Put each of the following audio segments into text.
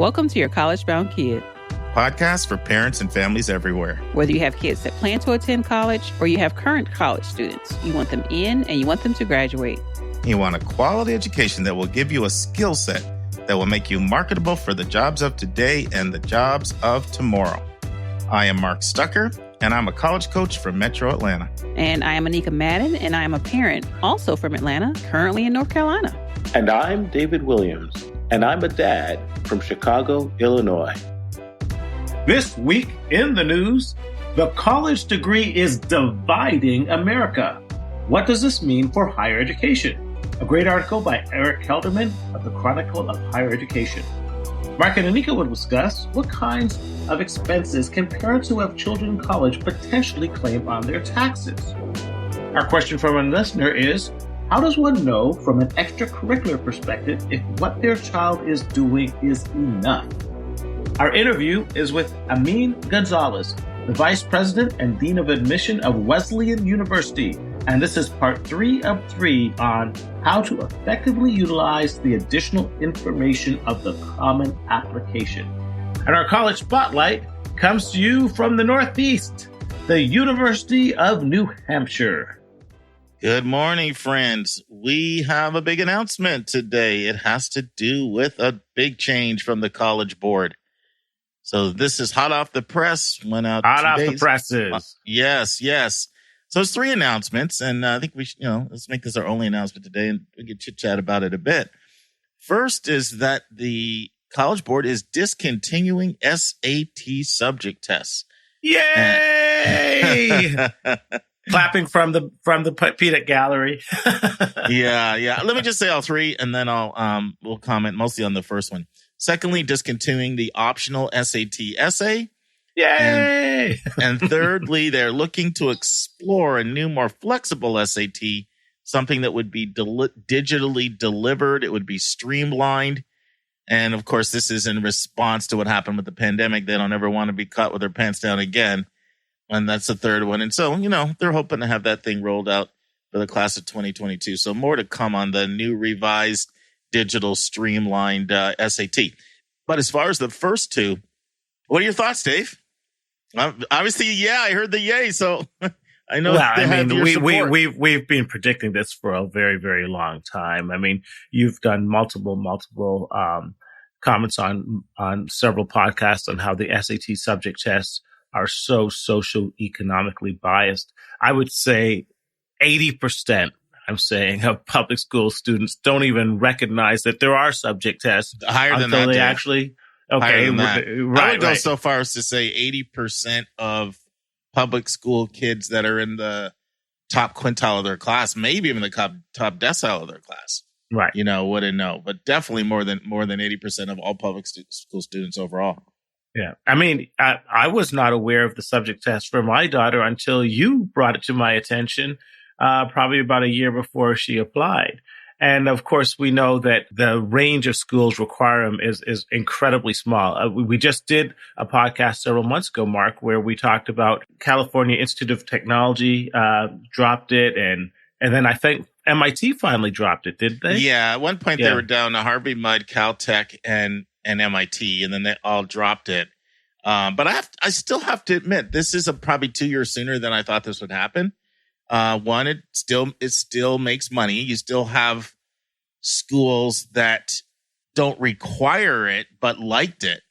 Welcome to Your College Bound Kid, podcast for parents and families everywhere. Whether you have kids that plan to attend college or you have current college students, you want them in and you want them to graduate. You want a quality education that will give you a skill set that will make you marketable for the jobs of today and the jobs of tomorrow. I am Mark Stucker, and I'm a college coach from Metro Atlanta. And I am Anika Madden, and I am a parent, also from Atlanta, currently in North Carolina. And I'm David Williams, and I'm a dad from Chicago, Illinois. This week in the news, the college degree is dividing America. What does this mean for higher education? A great article by Eric Kelderman of the Chronicle of Higher Education. Mark and Anika will discuss what kinds of expenses can parents who have children in college potentially claim on their taxes. Our question from a listener is, how does one know from an extracurricular perspective if what their child is doing is enough? Our interview is with Amin Gonzalez, the Vice President and Dean of Admission of Wesleyan University. And this is part 3 of 3 on how to effectively utilize the additional information of the Common Application. And our college spotlight comes to you from the Northeast, the University of New Hampshire. Good morning, friends. We have a big announcement today. It has to do with a big change from the College Board. So this is hot off the press. Went out hot off the presses. Yes. So it's 3 announcements, and I think we should, let's make this our only announcement today, and we can chit-chat about it a bit. First is that the College Board is discontinuing SAT subject tests. Yay! Clapping from the peanut gallery. Yeah. Let me just say all 3, and then we'll comment mostly on the first one. Secondly, discontinuing the optional SAT essay. Yay! And thirdly, they're looking to explore a new, more flexible SAT, something that would be digitally delivered. It would be streamlined. And of course, this is in response to what happened with the pandemic. They don't ever want to be caught with their pants down again. And that's the third one. And so, they're hoping to have that thing rolled out for the class of 2022. So more to come on the new revised digital streamlined SAT. But as far as the first 2, what are your thoughts, Dave? Obviously, I heard the yay. So I know. Well, we've been predicting this for a very, very long time. I mean, you've done multiple comments on several podcasts on how the SAT subject tests are so socio-economically biased. I would say 80%. I'm saying of public school students don't even recognize that there are subject tests higher than that. They actually. Okay, right. I would go so far as to say 80% of public school kids that are in the top quintile of their class, maybe even the top decile of their class, right? Wouldn't know, but definitely more than 80% of all public school students overall. Yeah, I mean, I was not aware of the subject test for my daughter until you brought it to my attention, probably about a year before she applied. And of course, we know that the range of schools require them is incredibly small. We just did a podcast several months ago, Mark, where we talked about California Institute of Technology dropped it, and then I think MIT finally dropped it, didn't they? Yeah, at one point they were down to Harvey Mudd, Caltech, and MIT, and then they all dropped it. But I still have to admit, this is probably 2 years sooner than I thought this would happen. One, it still makes money. You still have schools that don't require it, but liked it.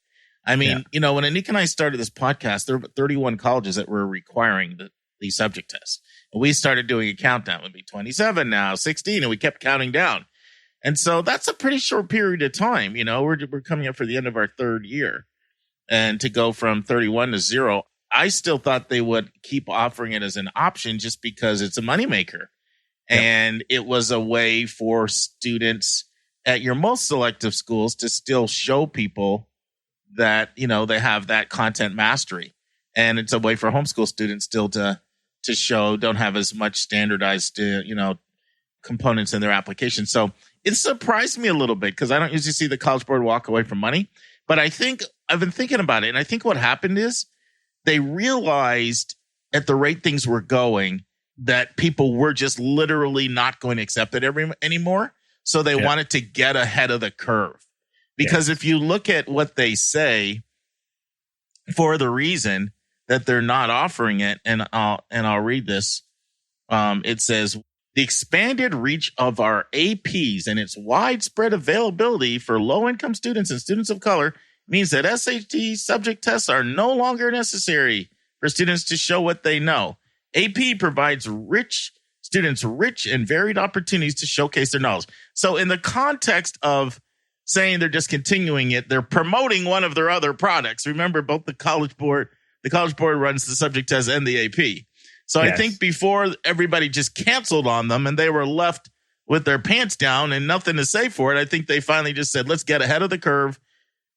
I mean, when Anika and I started this podcast, there were 31 colleges that were requiring the subject test. And we started doing a countdown. It would be 27 now, 16, and we kept counting down. And so that's a pretty short period of time. We're coming up for the end of our 3rd year. And to go from 31 to 0, I still thought they would keep offering it as an option just because it's a moneymaker. Yep. And it was a way for students at your most selective schools to still show people that, they have that content mastery. And it's a way for homeschool students still to show, don't have as much standardized, components in their application. So it surprised me a little bit because I don't usually see the College Board walk away from money. But I think I've been thinking about it. And I think what happened is, they realized at the rate things were going that people were just literally not going to accept it anymore. So they wanted to get ahead of the curve Because if you look at what they say for the reason that they're not offering it, and I'll read this. It says, the expanded reach of our APs and its widespread availability for low-income students and students of color means that SAT subject tests are no longer necessary for students to show what they know. AP provides students rich and varied opportunities to showcase their knowledge. So in the context of saying they're discontinuing it, they're promoting one of their other products. Remember, both the College Board runs the subject test and the AP. So I think before everybody just canceled on them and they were left with their pants down and nothing to say for it, I think they finally just said, let's get ahead of the curve,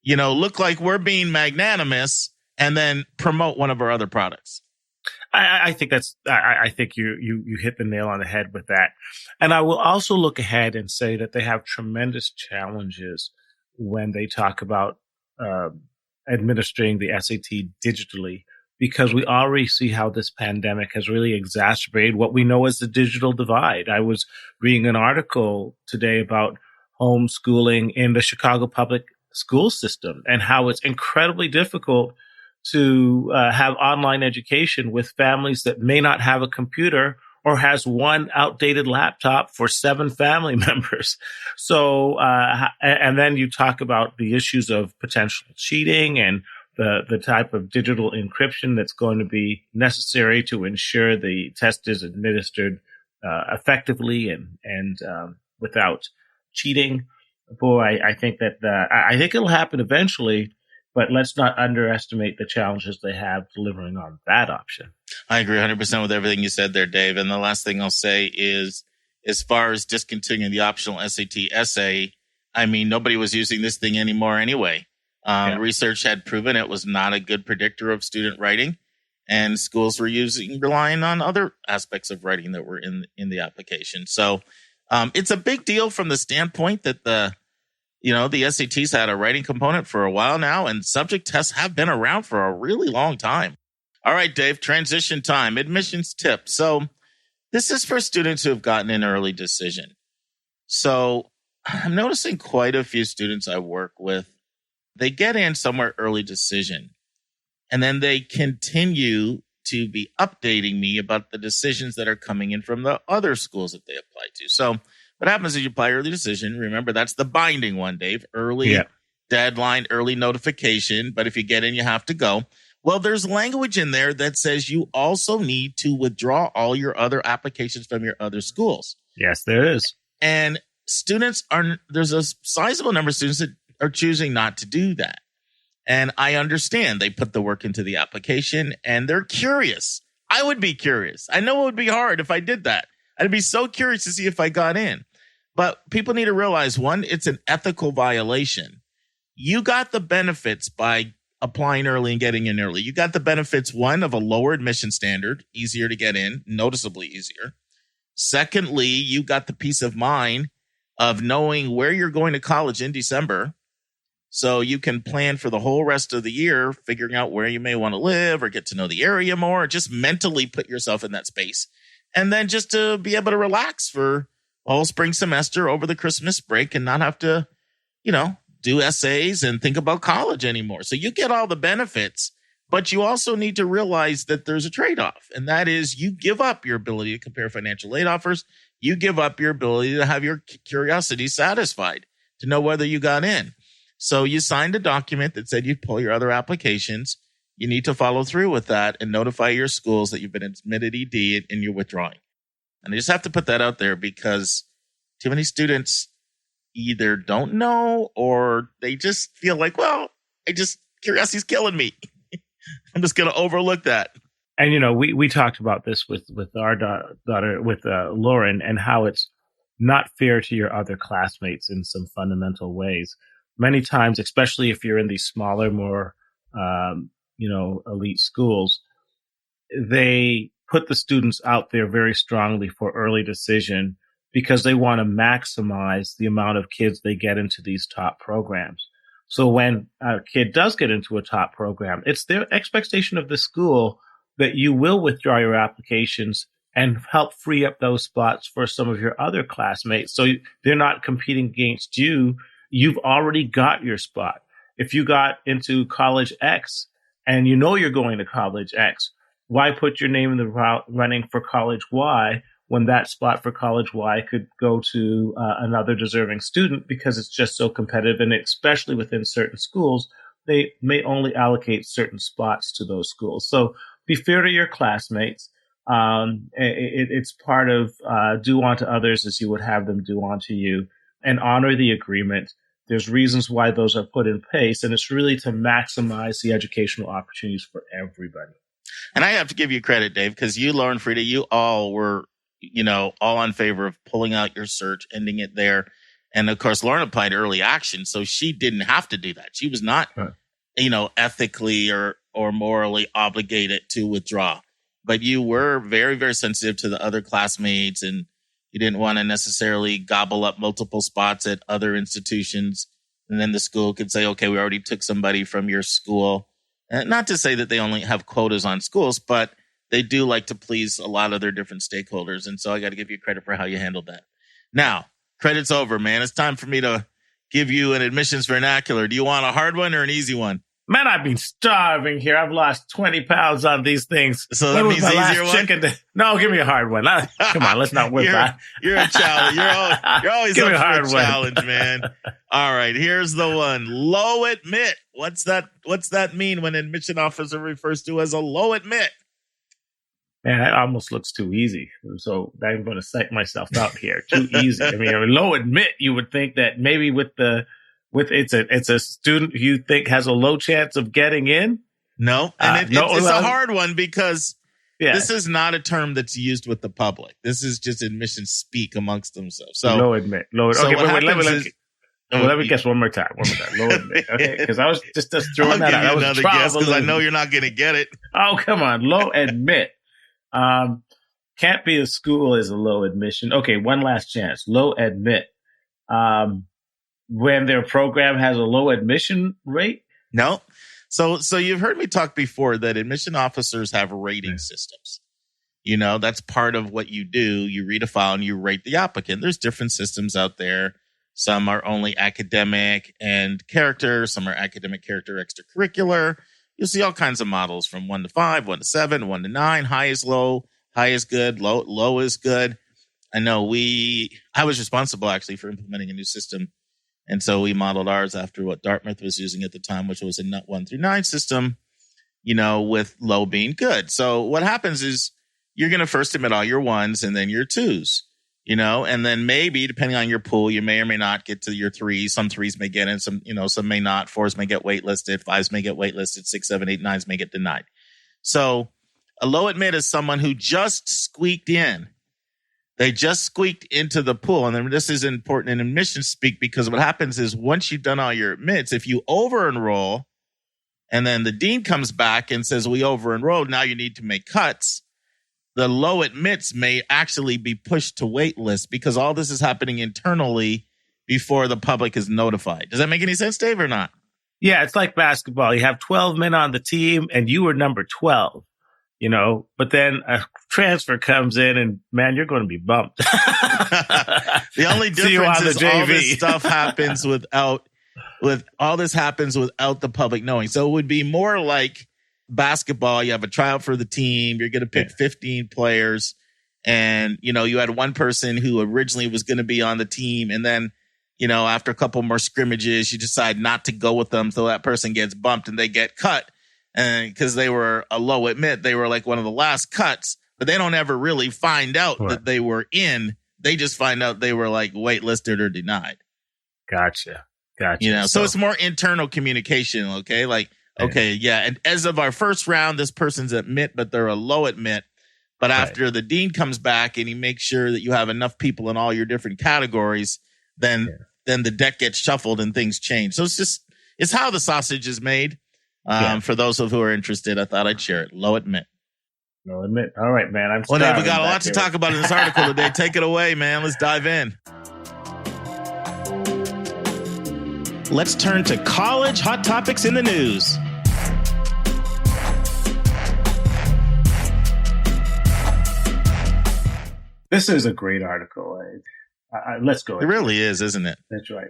look like we're being magnanimous, and then promote one of our other products. I think you hit the nail on the head with that. And I will also look ahead and say that they have tremendous challenges when they talk about administering the SAT digitally, because we already see how this pandemic has really exacerbated what we know as the digital divide. I was reading an article today about homeschooling in the Chicago public school system and how it's incredibly difficult to have online education with families that may not have a computer or has one outdated laptop for 7 family members. So, and then you talk about the issues of potential cheating and the type of digital encryption that's going to be necessary to ensure the test is administered effectively and without cheating. Boy, I think that I think it'll happen eventually, but let's not underestimate the challenges they have delivering on that option. I agree 100% with everything you said there, Dave. And the last thing I'll say is, as far as discontinuing the optional SAT essay, I mean, nobody was using this thing anymore anyway. Research had proven it was not a good predictor of student writing, and schools were relying on other aspects of writing that were in the application. So it's a big deal from the standpoint that the SATs had a writing component for a while now, and subject tests have been around for a really long time. All right, Dave, transition time, admissions tip. So this is for students who have gotten an early decision. So I'm noticing quite a few students I work with, they get in somewhere early decision, and then they continue to be updating me about the decisions that are coming in from the other schools that they apply to. So what happens is you apply early decision. Remember, that's the binding one, Dave. Early deadline, early notification. But if you get in, you have to go. Well, there's language in there that says you also need to withdraw all your other applications from your other schools. Yes, there is. And there's a sizable number of students that are choosing not to do that. And I understand they put the work into the application and they're curious. I would be curious. I know it would be hard if I did that. I'd be so curious to see if I got in. But people need to realize, one, it's an ethical violation. You got the benefits by applying early and getting in early. You got the benefits, one, of a lower admission standard, easier to get in, noticeably easier. Secondly, you got the peace of mind of knowing where you're going to college in December. So you can plan for the whole rest of the year, figuring out where you may want to live or get to know the area more, or just mentally put yourself in that space. And then just to be able to relax for a whole spring semester over the Christmas break and not have to, do essays and think about college anymore. So you get all the benefits, but you also need to realize that there's a trade-off. And that is you give up your ability to compare financial aid offers. You give up your ability to have your curiosity satisfied, to know whether you got in. So you signed a document that said you'd pull your other applications. You need to follow through with that and notify your schools that you've been admitted ED and you're withdrawing. And I just have to put that out there because too many students either don't know or they just feel like, curiosity's killing me. I'm just going to overlook that. And, we talked about this with our daughter, with Lauren, and how it's not fair to your other classmates in some fundamental ways. Many times, especially if you're in these smaller, more, elite schools, they put the students out there very strongly for early decision because they want to maximize the amount of kids they get into these top programs. So when a kid does get into a top program, it's their expectation of the school that you will withdraw your applications and help free up those spots for some of your other classmates. So they're not competing against you. you've already got your spot. If you got into college X and you know you're going to college X, why put your name in the running for college Y when that spot for college Y could go to another deserving student, because it's just so competitive, and especially within certain schools, they may only allocate certain spots to those schools. So be fair to your classmates. It's part of do unto others as you would have them do unto you, and honor the agreement. There's reasons why those are put in place, and it's really to maximize the educational opportunities for everybody. And I have to give you credit, Dave, because you, Lauren, Frida, you all were, all in favor of pulling out your search, ending it there. And of course, Lauren applied early action, so she didn't have to do that. She was not, ethically or morally obligated to withdraw. But you were very, very sensitive to the other classmates, and you didn't want to necessarily gobble up multiple spots at other institutions. And then the school could say, okay, we already took somebody from your school. And not to say that they only have quotas on schools, but they do like to please a lot of their different stakeholders. And so I got to give you credit for how you handled that. Now, credit's over, man. It's time for me to give you an admissions vernacular. Do you want a hard one or an easy one? Man, I've been starving here. I've lost 20 pounds on these things. So that means the easier one? No, give me a hard one. Come on, let's not whip that. You're a challenge. You're always give up me a for hard a one. challenge, man. All right, here's the one. Low admit. What's that mean when an admission officer refers to as a low admit? Man, that almost looks too easy. So I'm going to psych myself out here. Too easy. I mean, low admit, you would think that maybe it's a student who you think has a low chance of getting in. No, and it's a hard one because this is not a term that's used with the public. This is just admissions speak amongst themselves. So low admit. Okay, let me guess one more time. Low admit. Okay, because I was just throwing that out. I'll give you another guess because I know you're not going to get it. Oh, come on. Low admit. Can't be a school is a low admission. Okay, one last chance. Low admit. When their program has a low admission rate? No. So you've heard me talk before that admission officers have rating systems. That's part of what you do. You read a file and you rate the applicant. There's different systems out there. Some are only academic and character. Some are academic, character, extracurricular. You'll see all kinds of models from 1 to 5, 1 to 7, 1 to 9. High is low, high is good, low is good. I know I was responsible actually for implementing a new system. And so we modeled ours after what Dartmouth was using at the time, which was a 1 through 9 system, with low being good. So what happens is you're going to first admit all your 1s and then your 2s, and then maybe depending on your pool, you may or may not get to your 3s. Some 3s may get in, some may not. 4s may get waitlisted. 5s may get waitlisted. 6, 7, 8, 9s may get denied. So a low admit is someone who just squeaked in. They just squeaked into the pool. And then this is important in admissions speak, because what happens is once you've done all your admits, if you over-enroll and then the dean comes back and says, we over-enrolled, now you need to make cuts, the low admits may actually be pushed to wait list because all this is happening internally before the public is notified. Does that make any sense, Dave, or not? Yeah, it's like basketball. You have 12 men on the team and you were number 12. But then a transfer comes in and, man, you're going to be bumped. The only difference is all this stuff happens without the public knowing. So it would be more like basketball. You have a tryout for the team. You're going to pick 15 players. And, you had one person who originally was going to be on the team. And then, after a couple more scrimmages, you decide not to go with them. So that person gets bumped and they get cut. And because they were a low admit, they were like one of the last cuts, but they don't ever really find out that they were in. They just find out they were like waitlisted or denied. Gotcha. So it's more internal communication. Okay. And as of our first round, this person's admit, but they're a low admit. But after the dean comes back and he makes sure that you have enough people in all your different categories, then the deck gets shuffled and things change. So it's how the sausage is made. For those who are interested, I thought I'd share it. Low admit. Low admit. All right, man. We got a lot to talk about in this article today. Take it away, man. Let's dive in. Let's turn to college hot topics in the news. This is a great article. Let's go. It really is, isn't it? That's right.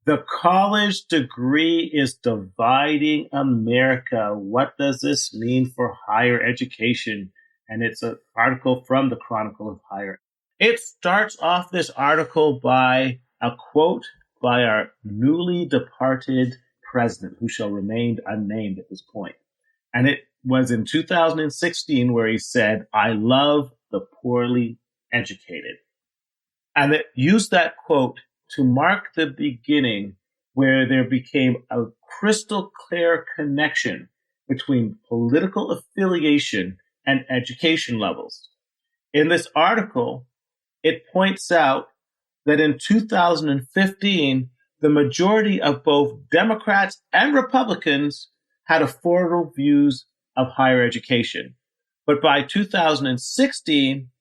The college degree is dividing America. What does this mean for higher education? And it's an article from the Chronicle of Higher. It starts off this article by a quote by our newly departed president, who shall remain unnamed at this point. And it was in 2016 where he said, "I love the poorly educated." And it used that quote to mark the beginning where there became a crystal clear connection between political affiliation and education levels. In this article, it points out that in 2015, the majority of both Democrats and Republicans had affordable views of higher education. But by 2016,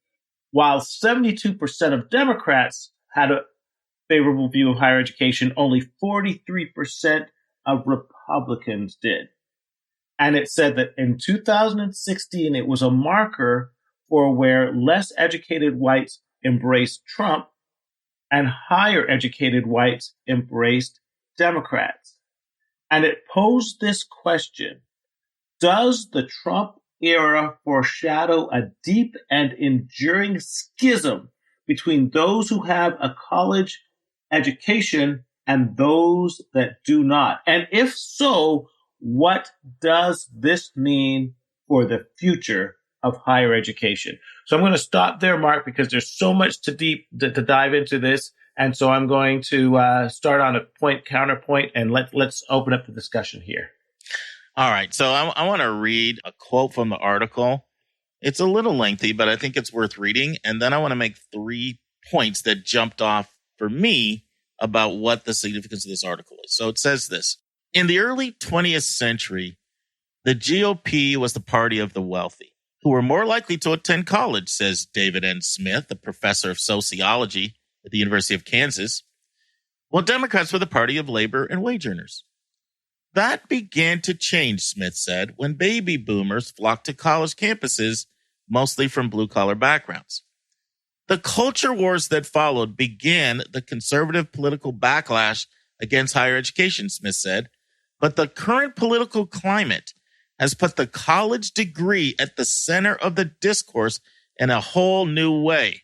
while 72% of Democrats had a favorable view of higher education, only 43% of Republicans did. And it said that in 2016, it was a marker for where less educated whites embraced Trump and higher educated whites embraced Democrats. And it posed this question: does the Trump era foreshadow a deep and enduring schism between those who have a college education and those that do not? And if so, what does this mean for the future of higher education? So I'm going to stop there, Mark, because there's so much to dive into this. And so I'm going to start on a point counterpoint, and let's open up the discussion here. All right. So I want to read a quote from the article. It's a little lengthy, but I think it's worth reading. And then I want to make 3 points that jumped off for me about what the significance of this article is. So it says this: in the early 20th century, the GOP was the party of the wealthy, who were more likely to attend college, says David N. Smith, a professor of sociology at the University of Kansas, while Democrats were the party of labor and wage earners. That began to change, Smith said, when baby boomers flocked to college campuses, mostly from blue-collar backgrounds. The culture wars that followed began the conservative political backlash against higher education, Smith said, but the current political climate has put the college degree at the center of the discourse in a whole new way.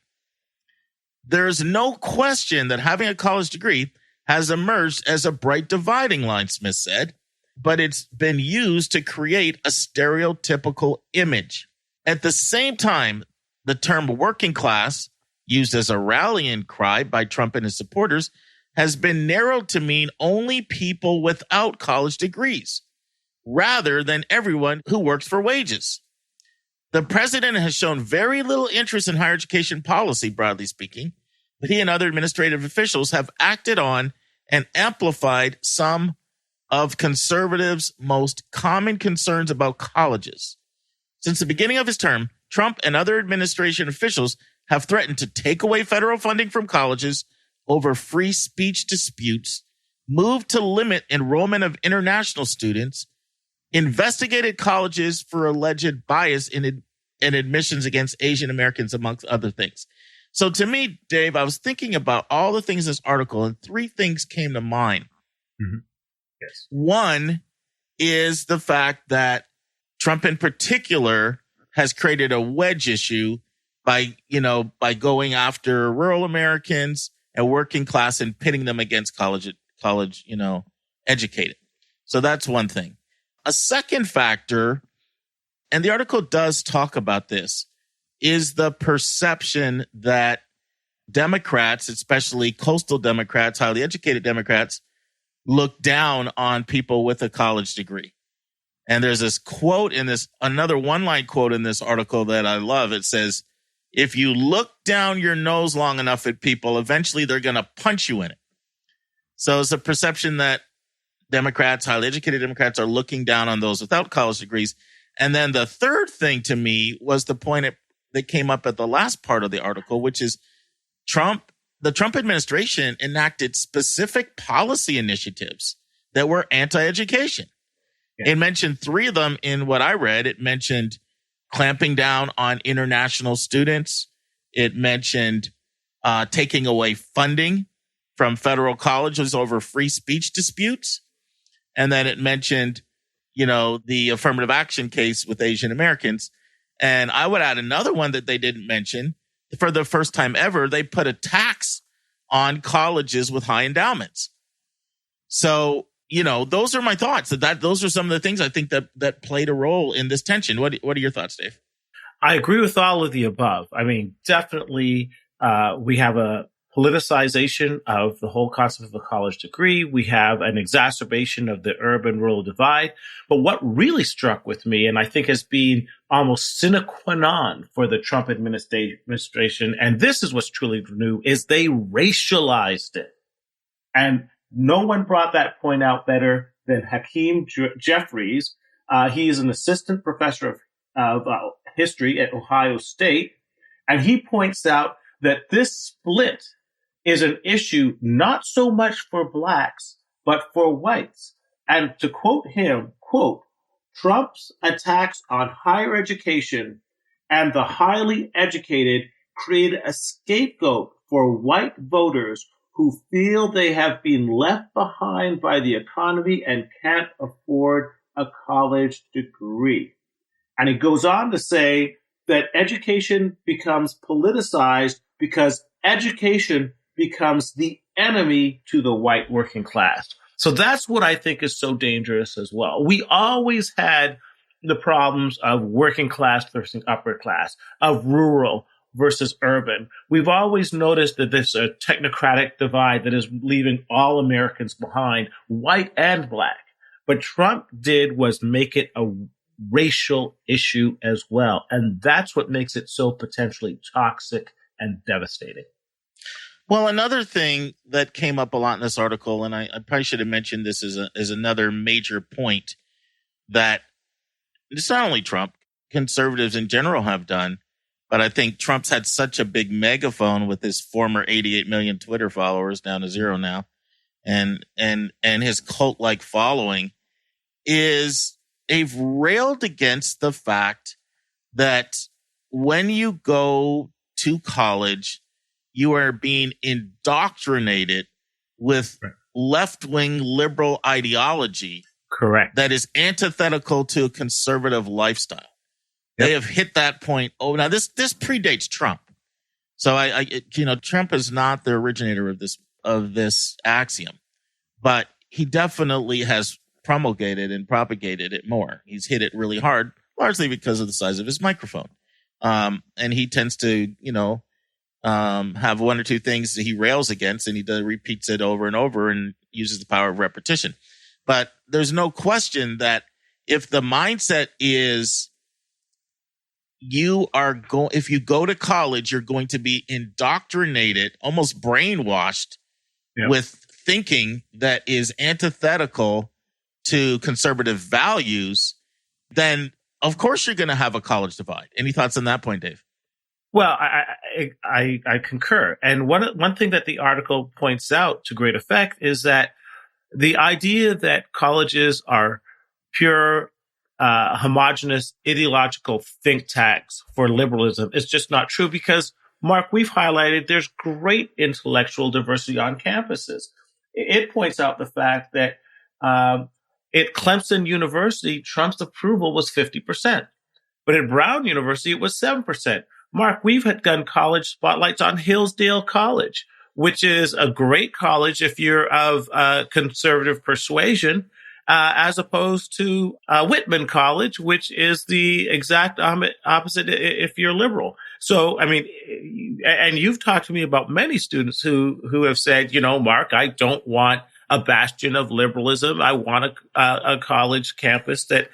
There is no question that having a college degree has emerged as a bright dividing line, Smith said, but it's been used to create a stereotypical image. At the same time, the term working class, used as a rallying cry by Trump and his supporters, has been narrowed to mean only people without college degrees, rather than everyone who works for wages. The president has shown very little interest in higher education policy, broadly speaking, but he and other administrative officials have acted on and amplified some of conservatives' most common concerns about colleges. Since the beginning of his term, Trump and other administration officials have threatened to take away federal funding from colleges over free speech disputes, moved to limit enrollment of international students, investigated colleges for alleged bias in admissions against Asian Americans, amongst other things. So to me, Dave, I was thinking about all the things in this article, and 3 things came to mind. Mm-hmm. Yes. One is the fact that Trump in particular has created a wedge issue by going after rural Americans and working class and pitting them against college, educated. So that's one thing. A second factor, and the article does talk about this, is the perception that Democrats, especially coastal Democrats, highly educated Democrats, look down on people with a college degree. And there's this quote in this, another one-line quote in this article that I love. It says, if you look down your nose long enough at people, eventually they're going to punch you in it. So it's a perception that Democrats, highly educated Democrats, are looking down on those without college degrees. And then the third thing to me was the point that came up at the last part of the article, which is the Trump administration enacted specific policy initiatives that were anti-education. Yeah. It mentioned 3 of them in what I read. It mentioned clamping down on international students. It mentioned taking away funding from federal colleges over free speech disputes. And then it mentioned, the affirmative action case with Asian Americans. And I would add another one that they didn't mention. For the first time ever, they put a tax on colleges with high endowments. So, those are my thoughts. Those are some of the things I think that played a role in this tension. What are your thoughts, Dave? I agree with all of the above. I mean, definitely, we have a politicization of the whole concept of a college degree. We have an exacerbation of the urban-rural divide. But what really struck with me, and I think has been almost sine qua non for the Trump administration, and this is what's truly new, is they racialized it. And no one brought that point out better than Hakeem Jeffries. He is an assistant professor of history at Ohio State, and he points out that this split is an issue not so much for blacks, but for whites. And to quote him, quote, Trump's attacks on higher education and the highly educated created a scapegoat for white voters who feel they have been left behind by the economy and can't afford a college degree. And he goes on to say that education becomes politicized because education becomes the enemy to the white working class. So that's what I think is so dangerous as well. We always had the problems of working class versus upper class, of rural versus urban. We've always noticed that there's a technocratic divide that is leaving all Americans behind, white and black. What Trump did was make it a racial issue as well. And that's what makes it so potentially toxic and devastating. Well, another thing that came up a lot in this article, and I probably should have mentioned this is another major point that it's not only Trump, conservatives in general have done, but I think Trump's had such a big megaphone with his former 88 million Twitter followers down to 0 now, and his cult-like following is they've railed against the fact that when you go to college, you are being indoctrinated with left-wing liberal ideology. Correct. That is antithetical to a conservative lifestyle. Yep. They have hit that point. Oh, now this predates Trump. So Trump is not the originator of this axiom, but he definitely has promulgated and propagated it more. He's hit it really hard, largely because of the size of his microphone. And he tends to, have one or two things that he rails against, and he repeats it over and over and uses the power of repetition. But there's no question that if the mindset is if you go to college, you're going to be indoctrinated, almost brainwashed with thinking that is antithetical to conservative values, then of course you're going to have a college divide. Any thoughts on that point, Dave? Well, I concur. And one thing that the article points out to great effect is that the idea that colleges are pure, homogenous, ideological think tanks for liberalism is just not true because, Mark, we've highlighted there's great intellectual diversity on campuses. It points out the fact that at Clemson University, Trump's approval was 50%. But at Brown University, it was 7%. Mark, we've done college spotlights on Hillsdale College, which is a great college if you're of conservative persuasion, as opposed to Whitman College, which is the exact opposite if you're liberal. So, I mean, and you've talked to me about many students who have said, Mark, I don't want a bastion of liberalism. I want a college campus that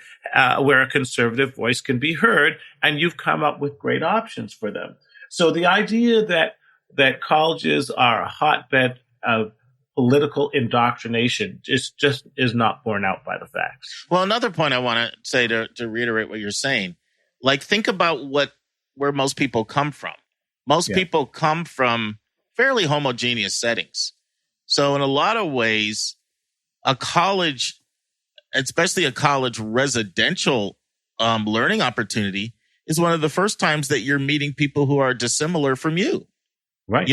where a conservative voice can be heard, and you've come up with great options for them. So the idea that colleges are a hotbed of political indoctrination just is not borne out by the facts. Well, another point I want to say to reiterate what you're saying, like think about where most people come from. Most people come from fairly homogeneous settings. So in a lot of ways, a college, especially a college residential learning opportunity, is one of the first times that you're meeting people who are dissimilar from you. Right.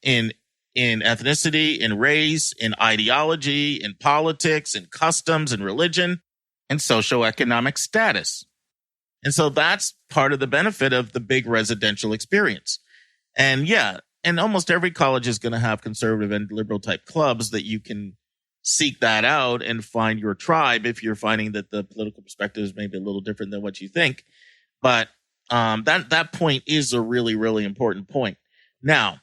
In in ethnicity, in race, in ideology, in politics, in customs, in religion, and socioeconomic status. And so that's part of the benefit of the big residential experience. And yeah, and almost every college is going to have conservative and liberal type clubs that you can seek that out and find your tribe if you're finding that the political perspective is maybe a little different than what you think. But that point is a really, really important point. Now,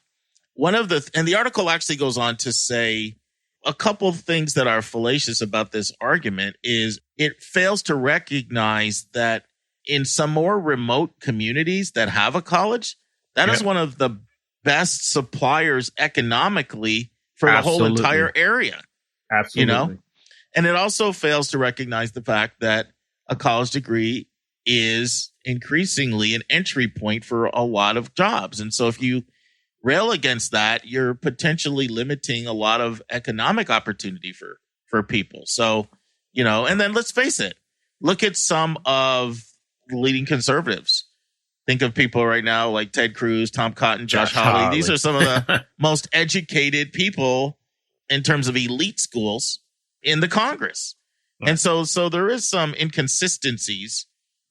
and the article actually goes on to say a couple of things that are fallacious about this argument is it fails to recognize that in some more remote communities that have a college, that is one of the best suppliers economically for the whole entire area. Absolutely. You know? And it also fails to recognize the fact that a college degree is increasingly an entry point for a lot of jobs. And so if you rail against that, you're potentially limiting a lot of economic opportunity for people. So, you know, and then let's face it, look at some of the leading conservatives. Think of people right now like Ted Cruz, Tom Cotton, Josh Hawley. These are some of the most educated people in terms of elite schools in the Congress. And so there is some inconsistencies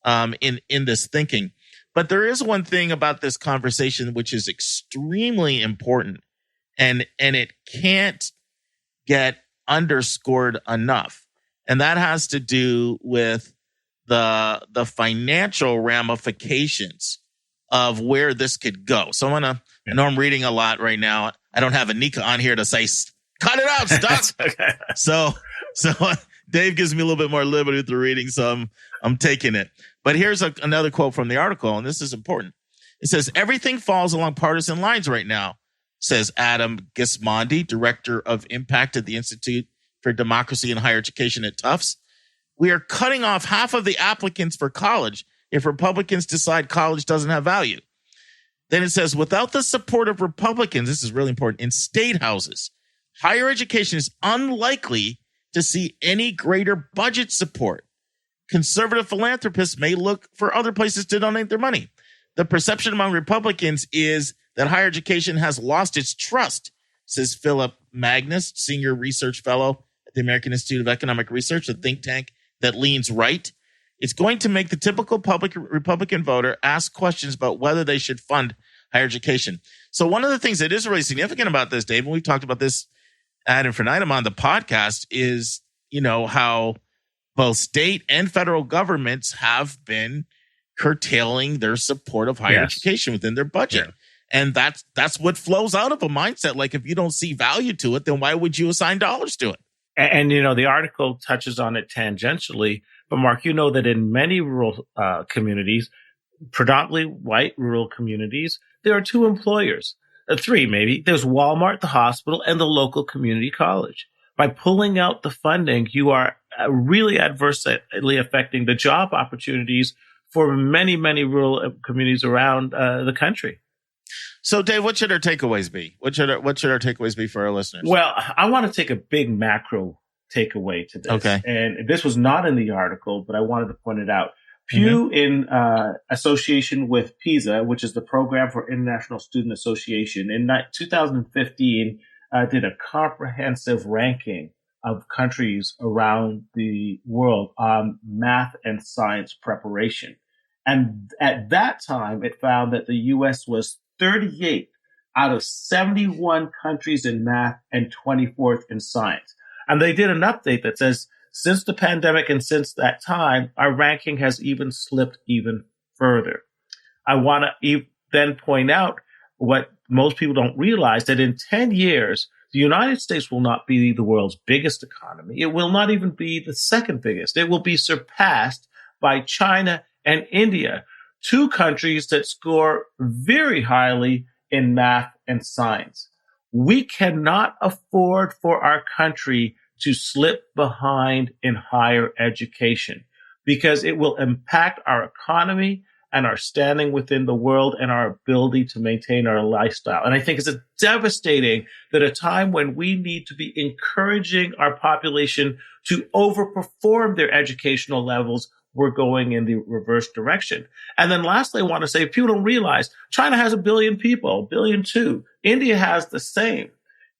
in this thinking. But there is one thing about this conversation which is extremely important, and it can't get underscored enough. And that has to do with the financial ramifications of where this could go. So I know I'm reading a lot right now. I don't have Anika on here to say, cut it out, stop. Okay. So Dave gives me a little bit more liberty with the reading, so I'm taking it. But here's another quote from the article, and this is important. It says, everything falls along partisan lines right now, says Adam Gismondi, director of impact at the Institute for Democracy and Higher Education at Tufts. We are cutting off half of the applicants for college if Republicans decide college doesn't have value. Then it says, without the support of Republicans, this is really important, in state houses, higher education is unlikely to see any greater budget support. Conservative philanthropists may look for other places to donate their money. The perception among Republicans is that higher education has lost its trust, says Philip Magnus, senior research fellow at the American Institute of Economic Research, a think tank that leans right. It's going to make the typical public Republican voter ask questions about whether they should fund higher education. So one of the things that is really significant about this, Dave, and we've talked about this ad infinitum on the podcast, is, you know, how both state and federal governments have been curtailing their support of higher education within their budget. Yeah. And that's what flows out of a mindset. Like, if you don't see value to it, then why would you assign dollars to it? And you know, the article touches on it tangentially. But Mark, you know that in many rural communities, predominantly white rural communities, there are two employers, three maybe. There's Walmart, the hospital, and the local community college. By pulling out the funding, you are really adversely affecting the job opportunities for many, many rural communities around the country. So, Dave, what should our takeaways be? What should our takeaways be for our listeners? Well, I want to take a big macro takeaway to this. Okay. And this was not in the article, but I wanted to point it out. Pew, in association with PISA, which is the Program for International Student Association, in 2015, did a comprehensive ranking of countries around the world on math and science preparation. And at that time, it found that the U.S. was 38 out of 71 countries in math and 24th in science. And they did an update that says, since the pandemic and since that time, our ranking has even slipped even further. I want to then point out what most people don't realize, that in 10 years, the United States will not be the world's biggest economy. It will not even be the second biggest. It will be surpassed by China and India, two countries that score very highly in math and science. We cannot afford for our country to slip behind in higher education, because it will impact our economy and our standing within the world and our ability to maintain our lifestyle. And I think it's devastating that a time when we need to be encouraging our population to overperform their educational levels, we're going in the reverse direction. And then lastly, I want to say, if people don't realize, China has 1 billion people, 1.2 billion. India has the same.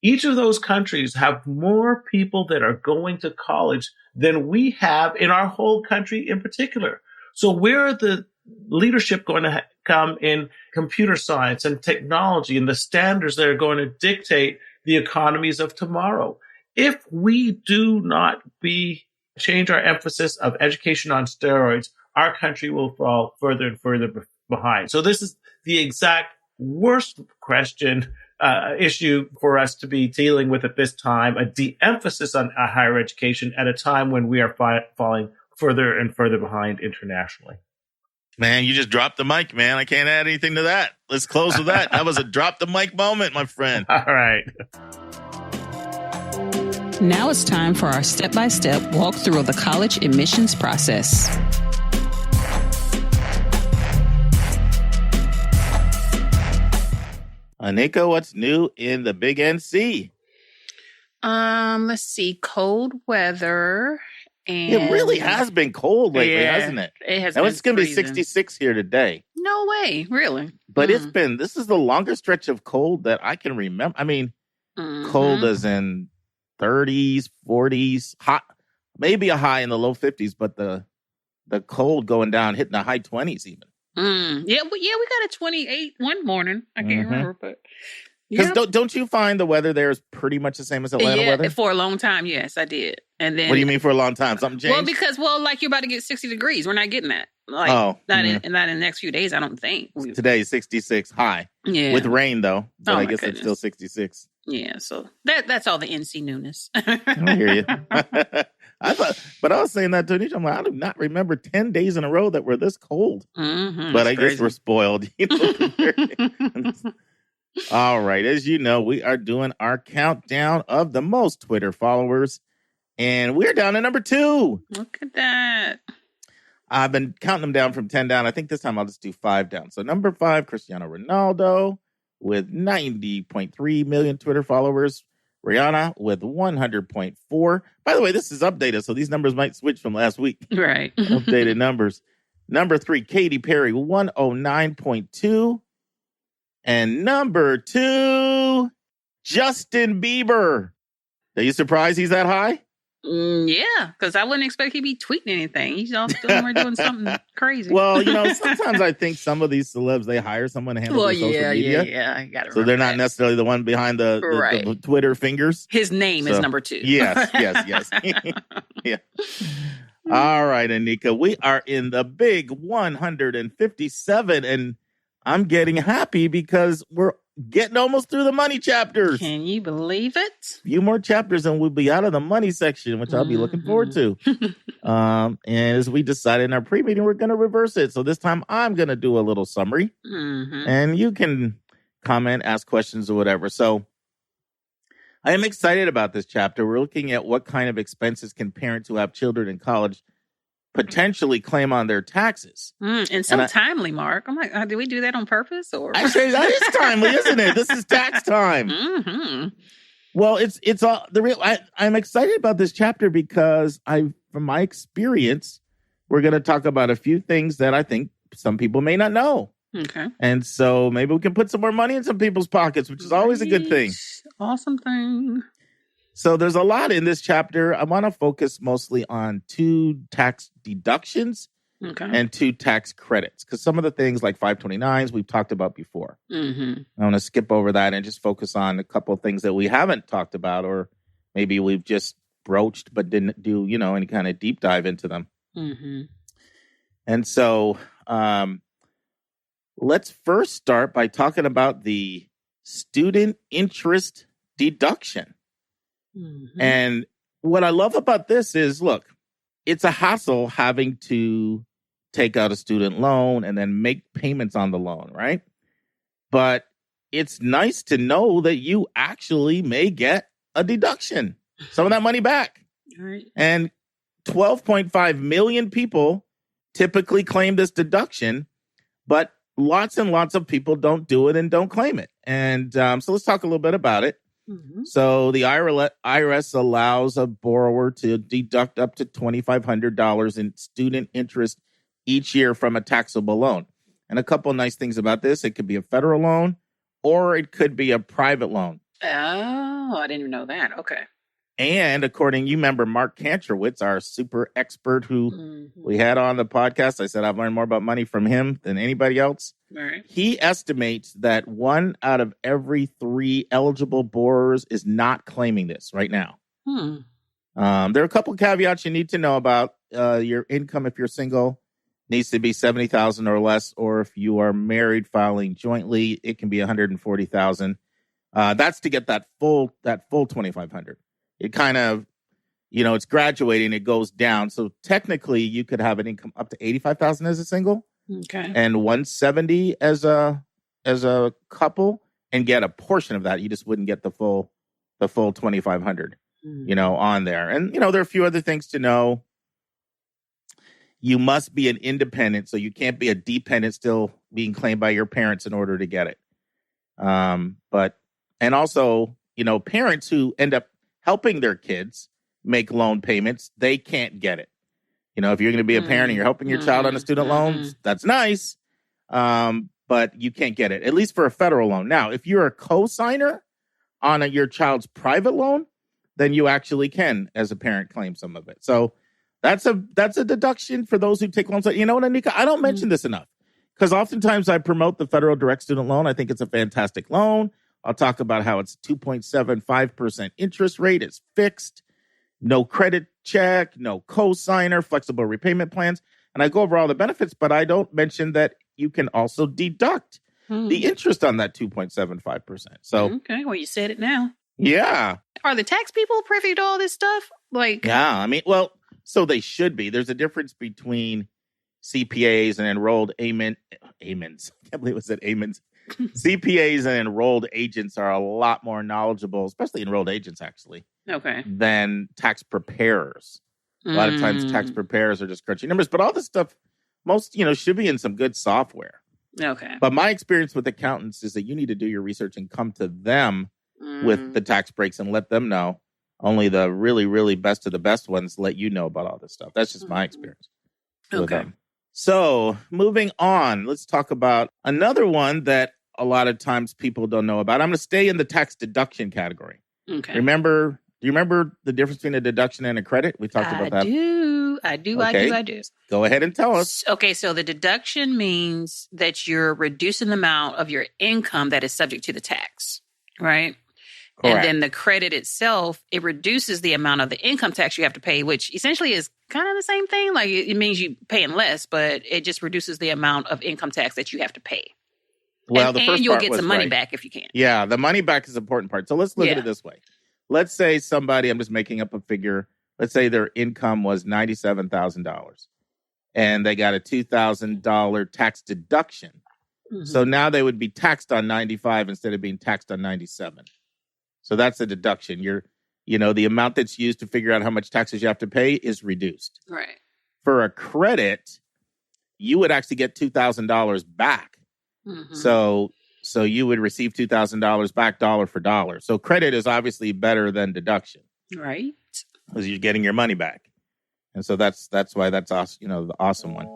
Each of those countries have more people that are going to college than we have in our whole country in particular. So where are the leadership going to come in computer science and technology and the standards that are going to dictate the economies of tomorrow? If we do not change our emphasis of education on steroids, our country will fall further and further behind. So this is the exact worst issue for us to be dealing with at this time, a de-emphasis on higher education at a time when we are falling further and further behind internationally. Man, you just dropped the mic, man. I can't add anything to that. Let's close with that. That was a drop the mic moment, my friend. All right. Now it's time for our step-by-step walkthrough of the college admissions process. Anika, what's new in the Big NC? Let's see. Cold weather. And It really has been cold lately, hasn't it? It has. Now been it's going to be freezing. 66 here today. No way, really. But this is the longest stretch of cold that I can remember. I mean, cold as in 30s, 40s, hot, maybe a high in the low 50s, but the cold going down, hitting the high 20s even. Yeah, we got a 28 one morning. I can't remember, but because don't you find the weather there is pretty much the same as Atlanta weather? For a long time, yes, I did. And then what do you mean for a long time? Something changed? Well, because like you're about to get 60 degrees. We're not getting that. Not in the next few days, I don't think. Today is 66 high. Yeah. With rain though. But I guess it's still 66. Yeah, so that's all the NC newness. I hear you. I was saying that to Anisha. I'm like, I do not remember 10 days in a row that were this cold. But I guess we're spoiled. All right. As you know, we are doing our countdown of the most Twitter followers. And we're down to number 2. Look at that. I've been counting them down from 10 down. I think this time I'll just do 5 down. So number 5, Cristiano Ronaldo with 90.3 million Twitter followers. Rihanna with 100.4. By the way, this is updated, so these numbers might switch from last week. Right. Updated numbers. Number 3, Katy Perry, 109.2. And number 2, Justin Bieber. Are you surprised he's that high? Yeah, because I wouldn't expect he'd be tweeting anything. He's all doing something crazy. Well, sometimes I think some of these celebs, they hire someone to handle their social media. Yeah, I got it. So they're not necessarily the one behind the Twitter fingers. His name is number 2. Yes. Yeah. All right, Anika, we are in the big 157, and I'm getting happy because we're getting almost through the money chapters. Can you believe it? A few more chapters and we'll be out of the money section, which I'll be looking forward to. And as we decided in our pre-meeting, we're going to reverse it. So this time I'm going to do a little summary and you can comment, ask questions or whatever. So I am excited about this chapter. We're looking at what kind of expenses can parents who have children in college potentially claim on their taxes. And so timely, Mark. I'm like, did we do that on purpose? Or actually, that is timely, isn't it? This is tax time. Well, it's all the real. I'm excited about this chapter because from my experience, we're going to talk about a few things that I think some people may not know. Okay. And so maybe we can put some more money in some people's pockets, which is always a good thing. Awesome thing. So there's a lot in this chapter. I want to focus mostly on 2 tax deductions and 2 tax credits, because some of the things like 529s we've talked about before. I want to skip over that and just focus on a couple of things that we haven't talked about, or maybe we've just broached but didn't do, any kind of deep dive into them. And so let's first start by talking about the student interest deduction. And what I love about this is, look, it's a hassle having to take out a student loan and then make payments on the loan, right? But it's nice to know that you actually may get a deduction, some of that money back. Right. And 12.5 million people typically claim this deduction, but lots and lots of people don't do it and don't claim it. And so let's talk a little bit about it. So the IRS allows a borrower to deduct up to $2,500 in student interest each year from a taxable loan. And a couple of nice things about this: it could be a federal loan or it could be a private loan. Oh, I didn't even know that. Okay. And according, you remember Mark Kantrowitz, our super expert who we had on the podcast. I said I've learned more about money from him than anybody else. Right. He estimates that 1 out of every 3 eligible borrowers is not claiming this right now. There are a couple of caveats you need to know about. Your income, if you're single, needs to be $70,000 or less, or if you are married filing jointly, it can be $140,000. That's to get that full $2,500. It kind of, it's graduating. It goes down. So technically, you could have an income up to $85,000 as a single, and $170,000 as a couple, and get a portion of that. You just wouldn't get the full $2,500, on there. And there are a few other things to know. You must be an independent, so you can't be a dependent still being claimed by your parents in order to get it. And also, parents who end up helping their kids make loan payments, they can't get it. If you're going to be a parent and you're helping your child on a student loan, that's nice. But you can't get it, at least for a federal loan. Now, if you're a co-signer on your child's private loan, then you actually can, as a parent, claim some of it. So that's a deduction for those who take loans. You know what, Anika? I don't mention this enough because oftentimes I promote the federal direct student loan. I think it's a fantastic loan. I'll talk about how it's 2.75% interest rate. It's fixed, no credit check, no co-signer, flexible repayment plans. And I go over all the benefits, but I don't mention that you can also deduct the interest on that 2.75%. So, okay, well, you said it now. Yeah. Are the tax people privy to all this stuff? Yeah, so they should be. There's a difference between CPAs and enrolled amens. I can't believe I said amens. CPAs and enrolled agents are a lot more knowledgeable, especially enrolled agents, actually, than tax preparers. A lot of times tax preparers are just crunching numbers, but all this stuff, most, should be in some good software. Okay. But my experience with accountants is that you need to do your research and come to them with the tax breaks and let them know. Only the really, really best of the best ones let you know about all this stuff. That's just my experience with them. So moving on, let's talk about another one that a lot of times people don't know about. I'm going to stay in the tax deduction category. Okay. Do you remember the difference between a deduction and a credit? We talked about that. I do. Go ahead and tell us. Okay, so the deduction means that you're reducing the amount of your income that is subject to the tax, right? Correct. And then the credit itself, it reduces the amount of the income tax you have to pay, which essentially is kind of the same thing. Like it means you're paying less, but it just reduces the amount of income tax that you have to pay. Well, the first and you'll part get some money back if you can. Yeah, the money back is the important part. So let's look at it this way. Let's say somebody, I'm just making up a figure. Let's say their income was $97,000 and they got a $2,000 tax deduction. So now they would be taxed on 95 instead of being taxed on 97. So that's a deduction. The amount that's used to figure out how much taxes you have to pay is reduced. Right. For a credit, you would actually get $2,000 back. So you would receive $2,000 back dollar for dollar. So credit is obviously better than deduction. Right. Because you're getting your money back. And so that's why that's the awesome one.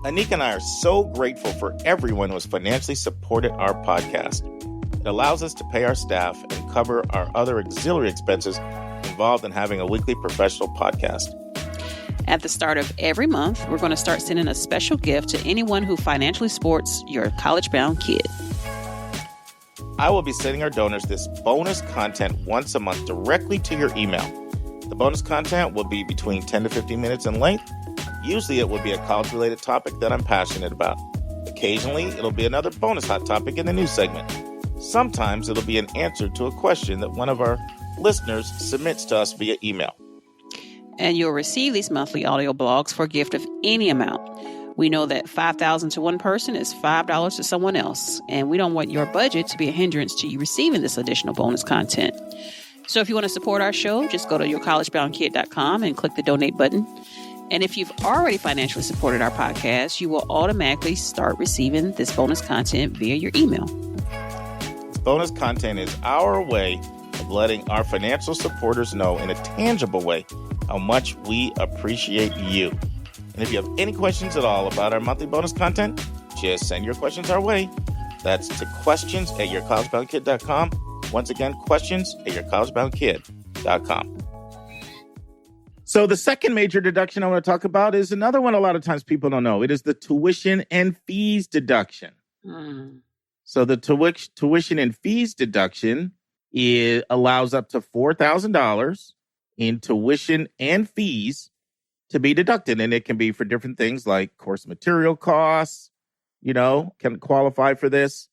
Anika and I are so grateful for everyone who has financially supported our podcast. It allows us to pay our staff and cover our other auxiliary expenses involved in having a weekly professional podcast. At the start of every month, we're going to start sending a special gift to anyone who financially supports your college-bound kid. I will be sending our donors this bonus content once a month directly to your email. The bonus content will be between 10 to 15 minutes in length. Usually it will be a college-related topic that I'm passionate about. Occasionally, it'll be another bonus hot topic in the news segment. Sometimes it'll be an answer to a question that one of our listeners submits to us via email. And you'll receive these monthly audio blogs for a gift of any amount. We know that $5,000 to one person is $5 to someone else, and we don't want your budget to be a hindrance to you receiving this additional bonus content. So if you want to support our show, just go to yourcollegeboundkid.com and click the donate button. And if you've already financially supported our podcast, you will automatically start receiving this bonus content via your email. This bonus content is our way of letting our financial supporters know in a tangible way how much we appreciate you. And if you have any questions at all about our monthly bonus content, just send your questions our way. That's to questions@yourcollegeboundkid.com. Once again, questions@yourcollegeboundkid.com. So the second major deduction I want to talk about is another one a lot of times people don't know. It is the tuition and fees deduction. So the tuition and fees deduction allows up to $4,000 in tuition and fees to be deducted. And it can be for different things like course material costs, can qualify for this.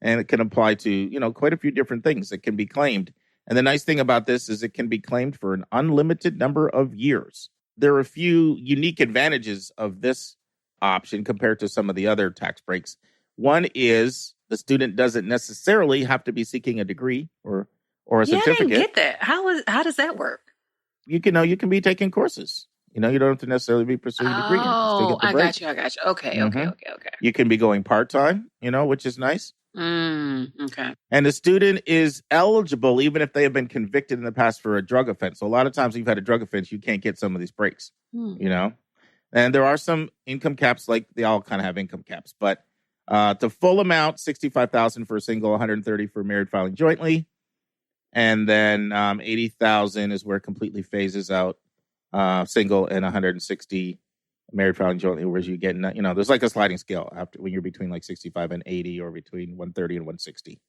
And it can apply to, quite a few different things that can be claimed. And the nice thing about this is it can be claimed for an unlimited number of years. There are a few unique advantages of this option compared to some of the other tax breaks. One is the student doesn't necessarily have to be seeking a degree or a certificate. I didn't get that. How does that work? You can be taking courses. You don't have to necessarily be pursuing a degree. Oh, I got you. Okay. You can be going part-time, which is nice. Okay. And the student is eligible even if they have been convicted in the past for a drug offense. So a lot of times if you've had a drug offense, you can't get some of these breaks, And there are some income caps, like they all kind of have income caps. But the full amount, $65,000 for a single, $130,000 for married filing jointly. And then $80,000 is where it completely phases out single, and $160,000 married filing jointly, whereas you get, there's like a sliding scale after when you're between like 65 and 80 or between 130 and 160.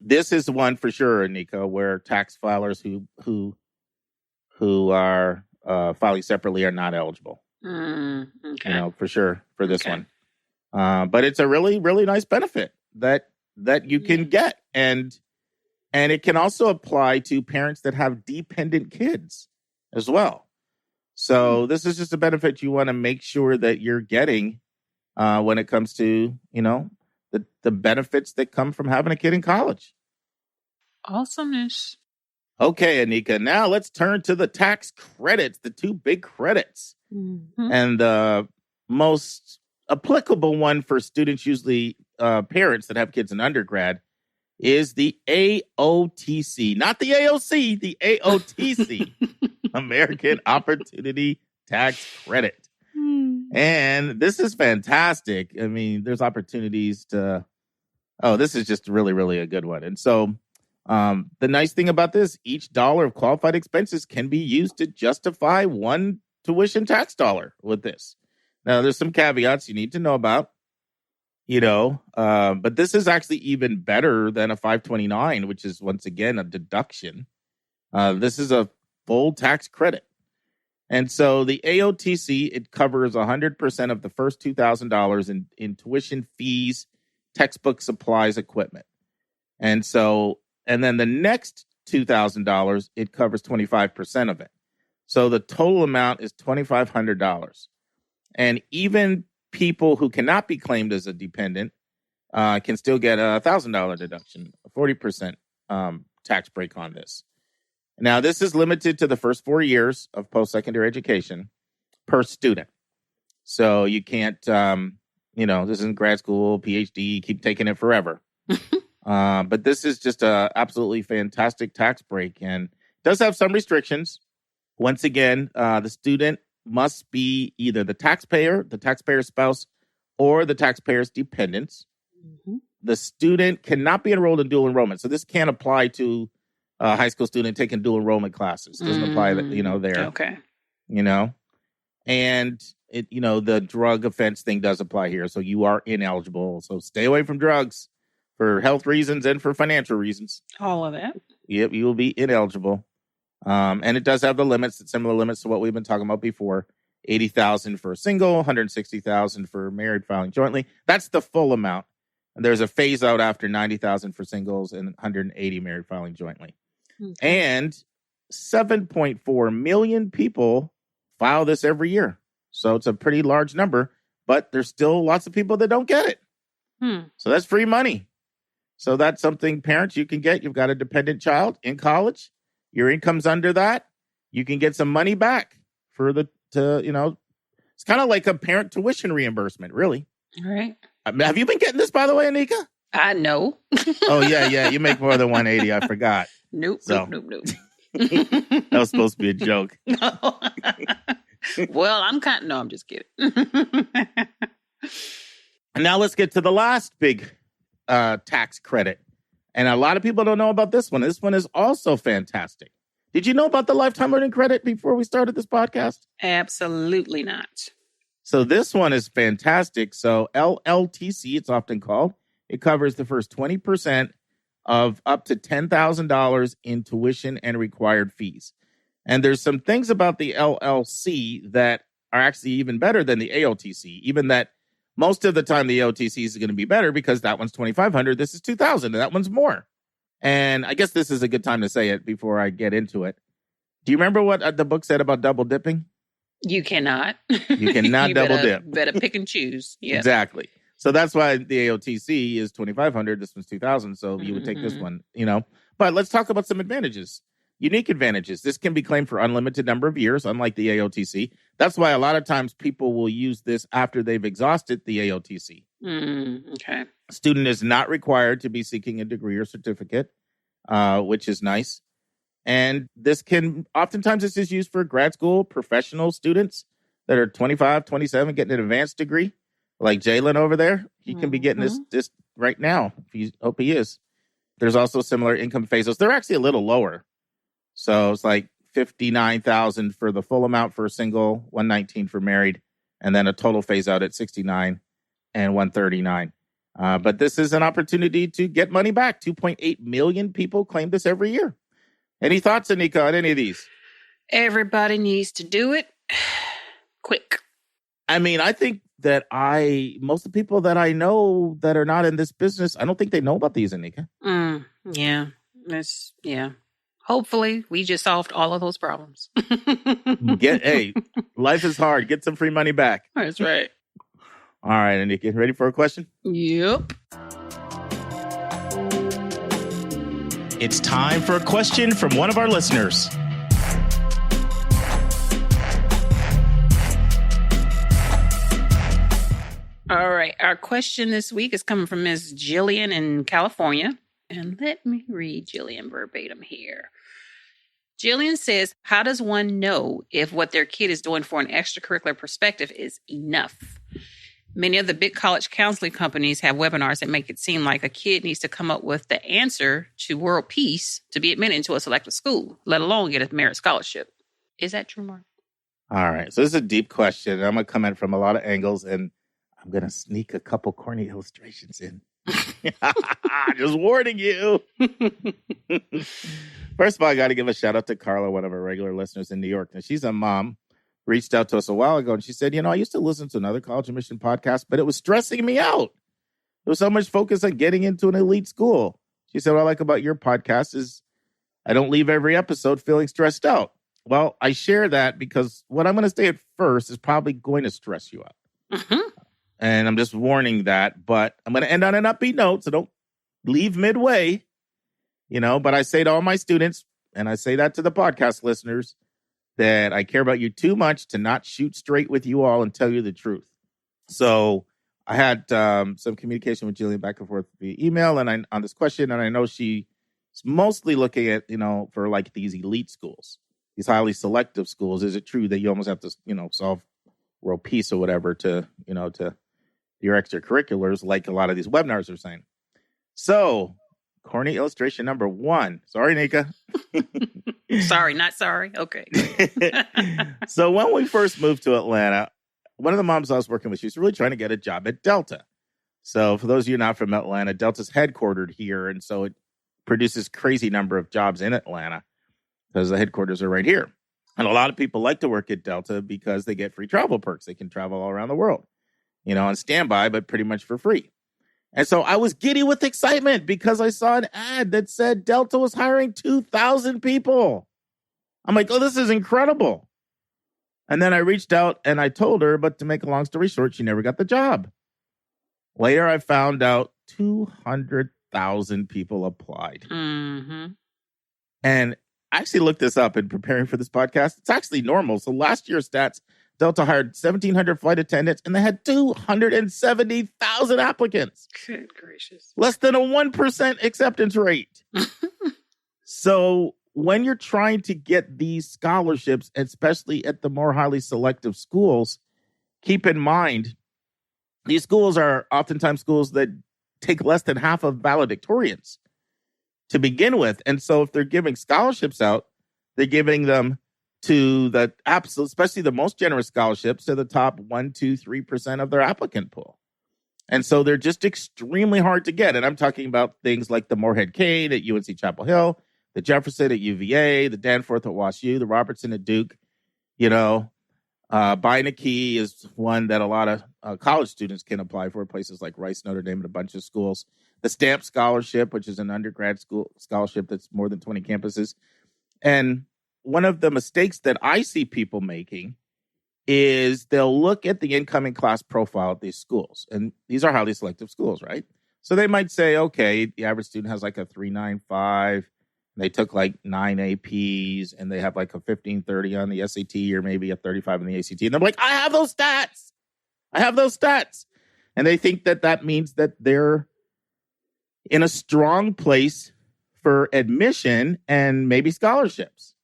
This is one for sure, Anika, where tax filers who are filing separately are not eligible. Okay. For sure for this one. But it's a really, really nice benefit that you can get. And it can also apply to parents that have dependent kids as well. So this is just a benefit you want to make sure that you're getting when it comes to, the benefits that come from having a kid in college. Awesomeness. Okay, Anika, now let's turn to the tax credits, the two big credits. And the most applicable one for students, usually parents that have kids in undergrad, is the AOTC, not the AOC, the AOTC, American Opportunity Tax Credit. And this is fantastic. I mean, there's opportunities this is just really, really a good one. And so the nice thing about this, each dollar of qualified expenses can be used to justify one tuition tax dollar with this. Now, there's some caveats you need to know about. But this is actually even better than a 529, which is once again a deduction. This is a full tax credit. And so the AOTC, it covers 100% of the first $2,000 in tuition, fees, textbook, supplies, equipment. And then the next $2,000, it covers 25% of it. So the total amount is $2,500. And even people who cannot be claimed as a dependent can still get a $1,000 deduction, a 40% tax break on this. Now, this is limited to the first 4 years of post-secondary education per student. So you can't, this isn't grad school, PhD, keep taking it forever. But this is just a absolutely fantastic tax break, and does have some restrictions. Once again, the student must be either the taxpayer's spouse, or the taxpayer's dependents. The student cannot be enrolled in dual enrollment. So this can't apply to a high school student taking dual enrollment classes. It doesn't apply there. Okay. And the drug offense thing does apply here. So you are ineligible. So stay away from drugs for health reasons and for financial reasons. All of that. Yep, you will be ineligible. And it does have the limits, similar limits to what we've been talking about before. $80,000 for a single, $160,000 for married filing jointly. That's the full amount. And there's a phase out after $90,000 for singles and $180,000 married filing jointly. And 7.4 million people file this every year. So it's a pretty large number, but there's still lots of people that don't get it. So that's free money. So that's something, parents, you can get. You've got a dependent child in college. Your income's under that. You can get some money back it's kind of like a parent tuition reimbursement, really. All right. Have you been getting this, by the way, Anika? I know. Oh, yeah. You make more than 180. I forgot. Nope. That was supposed to be a joke. No. Well, I'm just kidding. Now let's get to the last big tax credit. And a lot of people don't know about this one. This one is also fantastic. Did you know about the lifetime learning credit before we started this podcast? Absolutely not. So this one is fantastic. So LLTC, it's often called. It covers the first 20% of up to $10,000 in tuition and required fees. And there's some things about the LLC that are actually even better than the AOTC, even that most of the time the AOTC is going to be better because that one's $2,500, this is $2,000, and that one's more. And I guess this is a good time to say it before I get into it. Do you remember what the book said about double dipping? You cannot. You cannot double dip. Better pick and choose. Yeah. Exactly. So that's why the AOTC is $2,500. This one's $2,000. So you would take this one, But let's talk about some advantages. Unique advantages. This can be claimed for unlimited number of years, unlike the AOTC. That's why a lot of times people will use this after they've exhausted the AOTC. Okay. Student is not required to be seeking a degree or certificate, which is nice. And oftentimes this is used for grad school professional students that are 25, 27, getting an advanced degree, like Jillion over there. He can be getting this right now. Hope he is. There's also similar income phases. They're actually a little lower. So it's like $59,000 for the full amount for a single, $119,000 for married, and then a total phase out at $69,000 and $139,000. But this is an opportunity to get money back. 2.8 million people claim this every year. Any thoughts, Anika, on any of these? Everybody needs to do it quick. I mean, I think that most of the people that I know that are not in this business, I don't think they know about these, Anika. Yeah. Hopefully, we just solved all of those problems. Hey, life is hard. Get some free money back. That's right. All right, Anika, ready for a question? Yep. It's time for a question from one of our listeners. All right. Our question this week is coming from Ms. Jillion in California. And let me read Jillion verbatim here. Jillion says, how does one know if what their kid is doing for an extracurricular perspective is enough? Many of the big college counseling companies have webinars that make it seem like a kid needs to come up with the answer to world peace to be admitted into a selective school, let alone get a merit scholarship. Is that true, Mark? All right. So this is a deep question. I'm going to come in from a lot of angles, and I'm going to sneak a couple corny illustrations in. Just warning you. First of all, I got to give a shout out to Carla, one of our regular listeners in New York. And she's a mom, reached out to us a while ago, and she said, I used to listen to another college admission podcast, but it was stressing me out. There was so much focus on getting into an elite school. She said, what I like about your podcast is I don't leave every episode feeling stressed out. Well, I share that because what I'm going to say at first is probably going to stress you out. Mm-hmm. And I'm just warning that, but I'm going to end on an upbeat note, so don't leave midway, but I say to all my students, and I say that to the podcast listeners, that I care about you too much to not shoot straight with you all and tell you the truth. So I had some communication with Jillion back and forth via email and on this question, and I know she's mostly looking at, for like these elite schools, these highly selective schools. Is it true that you almost have to, solve world peace or whatever to your extracurriculars, like a lot of these webinars are saying? So, corny illustration number 1. Sorry, Nika. Sorry, not sorry. Okay. So when we first moved to Atlanta, one of the moms I was working with, she was really trying to get a job at Delta. So for those of you not from Atlanta, Delta's headquartered here. And so it produces crazy number of jobs in Atlanta because the headquarters are right here. And a lot of people like to work at Delta because they get free travel perks. They can travel all around the world, on standby, but pretty much for free. And so I was giddy with excitement because I saw an ad that said Delta was hiring 2,000 people. I'm like, oh, this is incredible. And then I reached out and I told her, but to make a long story short, she never got the job. Later, I found out 200,000 people applied. Mm-hmm. And I actually looked this up in preparing for this podcast. It's actually normal. So last year's stats, Delta hired 1,700 flight attendants, and they had 270,000 applicants. Good gracious. Less than a 1% acceptance rate. So when you're trying to get these scholarships, especially at the more highly selective schools, keep in mind, these schools are oftentimes schools that take less than half of valedictorians to begin with. And so if they're giving scholarships out, they're giving them to the absolute, especially the most generous scholarships, to the top 1%, 2%, 3% of their applicant pool. And so they're just extremely hard to get. And I'm talking about things like the Morehead Cade at UNC Chapel Hill, the Jefferson at UVA, the Danforth at WashU, the Robertson at Duke. Beinecke is one that a lot of college students can apply for, places like Rice, Notre Dame, and a bunch of schools. The Stamp Scholarship, which is an undergrad school scholarship that's more than 20 campuses. And one of the mistakes that I see people making is they'll look at the incoming class profile at these schools. And these are highly selective schools, right? So they might say, okay, the average student has like a 395. They took like 9 APs and they have like a 1530 on the SAT or maybe a 35 on the ACT. And they're like, I have those stats. And they think that that means that they're in a strong place for admission and maybe scholarships.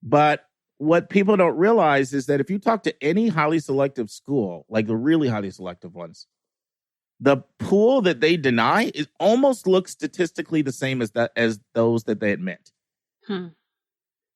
But what people don't realize is that if you talk to any highly selective school, like the really highly selective ones, the pool that they deny is almost looks statistically the same as those that they admit.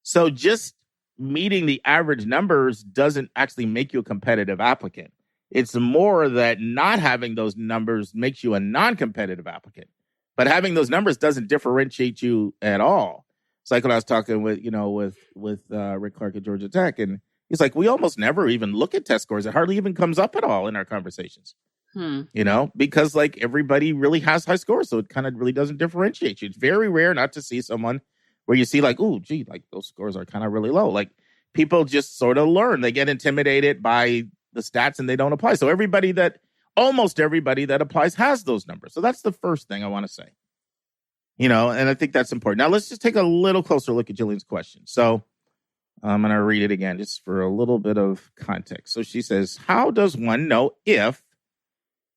So just meeting the average numbers doesn't actually make you a competitive applicant. It's more that not having those numbers makes you a non-competitive applicant. But having those numbers doesn't differentiate you at all. It's like when I was talking with Rick Clark at Georgia Tech, and he's like, we almost never even look at test scores. It hardly even comes up at all in our conversations. Because like everybody really has high scores. So it kind of really doesn't differentiate you. It's very rare not to see someone where you see like, oh, gee, like those scores are kind of really low. Like people just sort of learn. They get intimidated by the stats and they don't apply. So almost everybody that applies has those numbers. So that's the first thing I want to say. And I think that's important. Now let's just take a little closer look at Jillion's question. So I'm going to read it again just for a little bit of context. So she says, how does one know if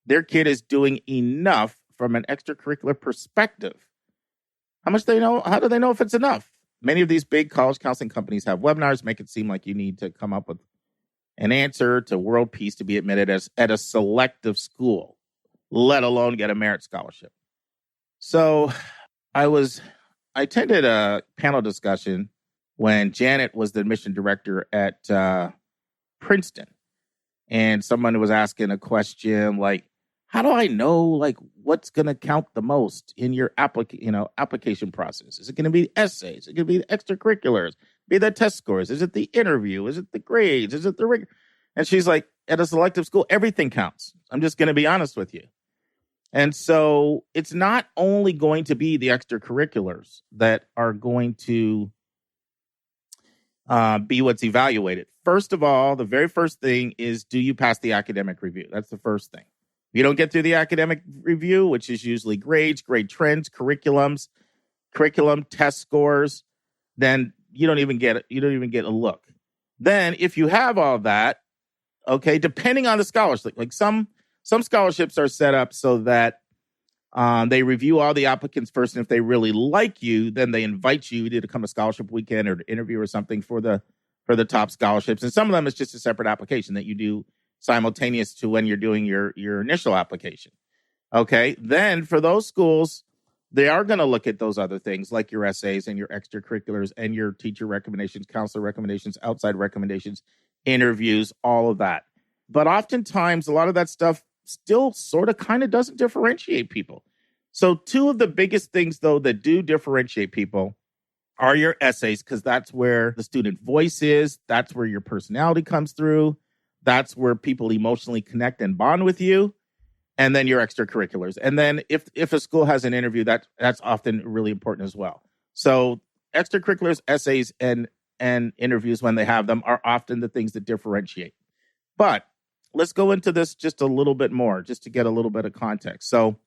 their kid is doing enough from an extracurricular perspective? How much they know? How do they know if it's enough? Many of these big college counseling companies have webinars, make it seem like you need to come up with an answer to world peace to be admitted at a selective school, let alone get a merit scholarship. So I attended a panel discussion when Janet was the admission director at Princeton. And someone was asking a question like, how do I know like what's going to count the most in your application process? Is it going to be essays? Is it going to be the extracurriculars? Be the test scores? Is it the interview? Is it the grades? Is it the rigor? And she's like, at a selective school, everything counts. I'm just going to be honest with you. And so it's not only going to be the extracurriculars that are going to be what's evaluated. First of all, the very first thing is, do you pass the academic review? That's the first thing. If you don't get through the academic review, which is usually grades, grade trends, curriculum, test scores, then you don't even get a look. Then if you have all that, okay, depending on the scholarship, like some scholarships are set up so that they review all the applicants first, and if they really like you, then they invite you to come to scholarship weekend or to interview or something for the top scholarships. And some of them is just a separate application that you do simultaneous to when you're doing your initial application. Okay, then for those schools, they are going to look at those other things like your essays and your extracurriculars and your teacher recommendations, counselor recommendations, outside recommendations, interviews, all of that. But oftentimes, a lot of that stuff still sort of kind of doesn't differentiate people. So two of the biggest things, though, that do differentiate people are your essays, because that's where the student voice is. That's where your personality comes through. That's where people emotionally connect and bond with you. And then your extracurriculars. And then if a school has an interview, that's often really important as well. So extracurriculars, essays, and interviews, when they have them, are often the things that differentiate. But let's go into this just a little bit more, just to get a little bit of context. So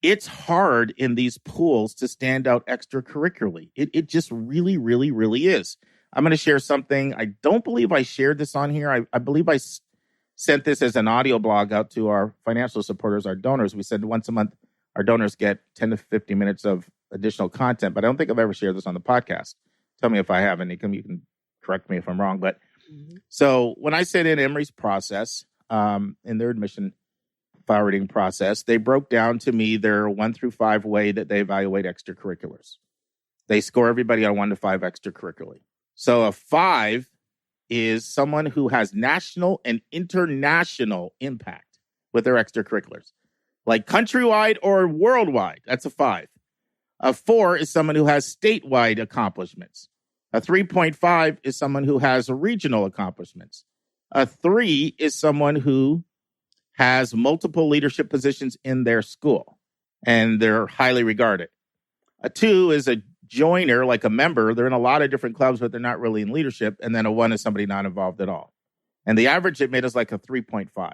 it's hard in these pools to stand out extracurricularly. It just really, really, really is. I'm going to share something. I don't believe I shared this on here. I believe I sent this as an audio blog out to our financial supporters, our donors. We said once a month, our donors get 10 to 15 minutes of additional content, but I don't think I've ever shared this on the podcast. Tell me if I haven't. You can correct me if I'm wrong. But so when I said in Emory's process, in their admission file rating process, they broke down to me their 1 through 5 way that they evaluate extracurriculars. They score everybody on 1 to 5 extracurricularly. So a 5 is someone who has national and international impact with their extracurriculars, like countrywide or worldwide. That's a 5. A 4 is someone who has statewide accomplishments. A 3.5 is someone who has regional accomplishments. A 3 is someone who has multiple leadership positions in their school, and they're highly regarded. A 2 is a joiner, like a member. They're in a lot of different clubs, but they're not really in leadership. And then a 1 is somebody not involved at all. And the average it made is like a 3.5.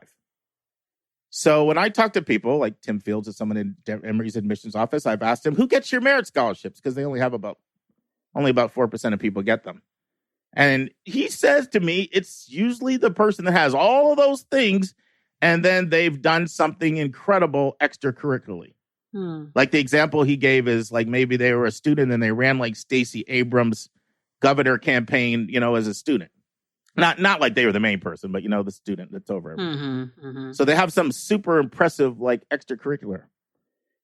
So when I talk to people, like Tim Fields is someone in Emory's admissions office, I've asked him, who gets your merit scholarships? Because they only about 4% of people get them. And he says to me, it's usually the person that has all of those things, and then they've done something incredible extracurricularly. Like the example he gave is like maybe they were a student and they ran like Stacey Abrams' governor campaign, as a student. Not like they were the main person, but the student that's over everything. So they have some super impressive like extracurricular.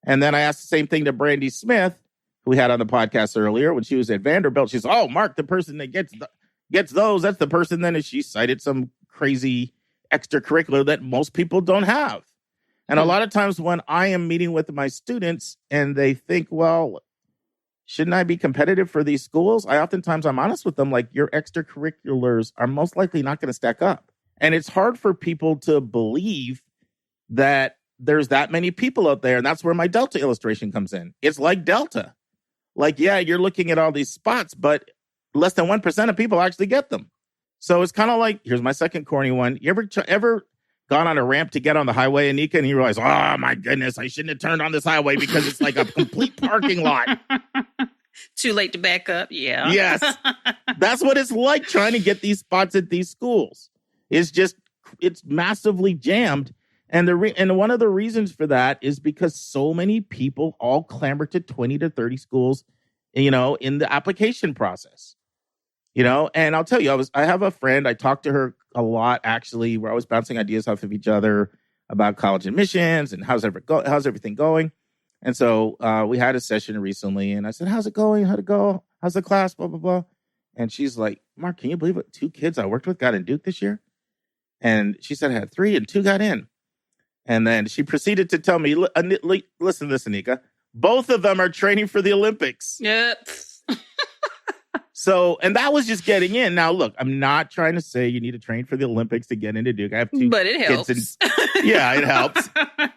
And then I asked the same thing to Brandy Smith, who we had on the podcast earlier when she was at Vanderbilt. She's, oh, Mark, the person that gets those, that's the person then. And she cited some crazy extracurricular that most people don't have. And a lot of times when I am meeting with my students and they think, well, shouldn't I be competitive for these schools? I'm honest with them, like your extracurriculars are most likely not going to stack up. And it's hard for people to believe that there's that many people out there. And that's where my Delta illustration comes in. It's like Delta. Like, yeah, you're looking at all these spots, but less than 1% of people actually get them. So it's kind of like, here's my second corny one. You ever gone on a ramp to get on the highway, Anika, and you realize, oh my goodness, I shouldn't have turned on this highway because it's like a complete parking lot. Too late to back up. Yeah. Yes. That's what it's like trying to get these spots at these schools. It's massively jammed. And one of the reasons for that is because so many people all clamor to 20 to 30 schools, in the application process. And I'll tell you, I have a friend, I talked to her a lot, actually. We're always bouncing ideas off of each other about college admissions and how's everything going. And so we had a session recently, and I said, how's it going? How'd it go? How's the class? Blah, blah, blah. And she's like, Mark, can you believe it? 2 kids I worked with got in Duke this year? And she said I had 3 and 2 got in. And then she proceeded to tell me, listen to this, Anika, both of them are training for the Olympics. Yep. So, and that was just getting in. Now, look, I'm not trying to say you need to train for the Olympics to get into Duke. I have 2 but it kids helps. Yeah, it helps.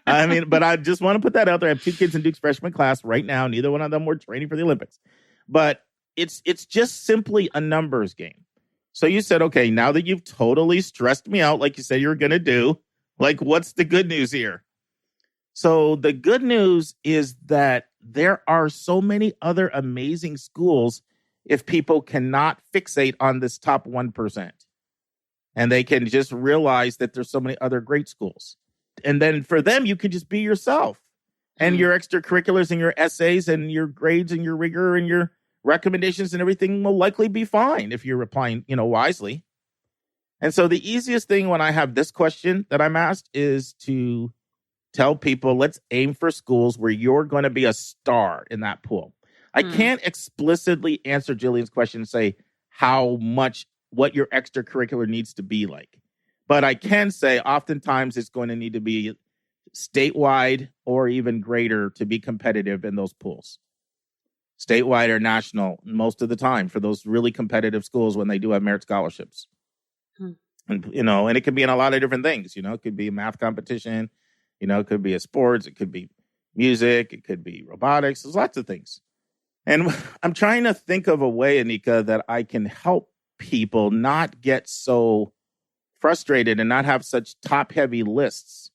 I mean, but I just want to put that out there. I have 2 kids in Duke's freshman class right now. Neither one of them were training for the Olympics. But it's just simply a numbers game. So you said, okay, now that you've totally stressed me out like you said you were going to do, like, what's the good news here? So the good news is that there are so many other amazing schools if people cannot fixate on this top 1%. And they can just realize that there's so many other great schools. And then for them, you can just be yourself. And your extracurriculars and your essays and your grades and your rigor and your recommendations and everything will likely be fine if you're replying, wisely. And so the easiest thing when I have this question that I'm asked is to tell people, let's aim for schools where you're going to be a star in that pool. I can't explicitly answer Jillion's question and say what your extracurricular needs to be like. But I can say oftentimes it's going to need to be statewide or even greater to be competitive in those pools. Statewide or national most of the time for those really competitive schools when they do have merit scholarships. And, and it could be in a lot of different things. It could be a math competition. It could be a sports. It could be music. It could be robotics. There's lots of things. And I'm trying to think of a way, Anika, that I can help people not get so frustrated and not have such top-heavy lists.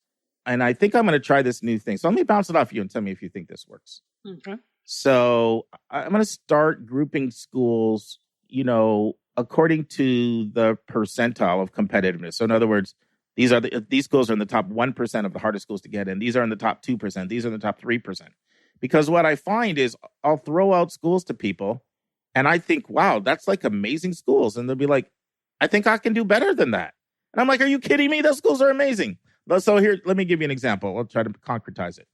And I think I'm going to try this new thing. So let me bounce it off you and tell me if you think this works. Okay. So I'm going to start grouping schools, according to the percentile of competitiveness. So in other words, these schools are in the top 1% of the hardest schools to get in. These are in the top 2%. These are in the top 3%. Because what I find is I'll throw out schools to people and I think, wow, that's like amazing schools. And they'll be like, I think I can do better than that. And I'm like, are you kidding me? Those schools are amazing. So here, let me give you an example. I'll try to concretize it.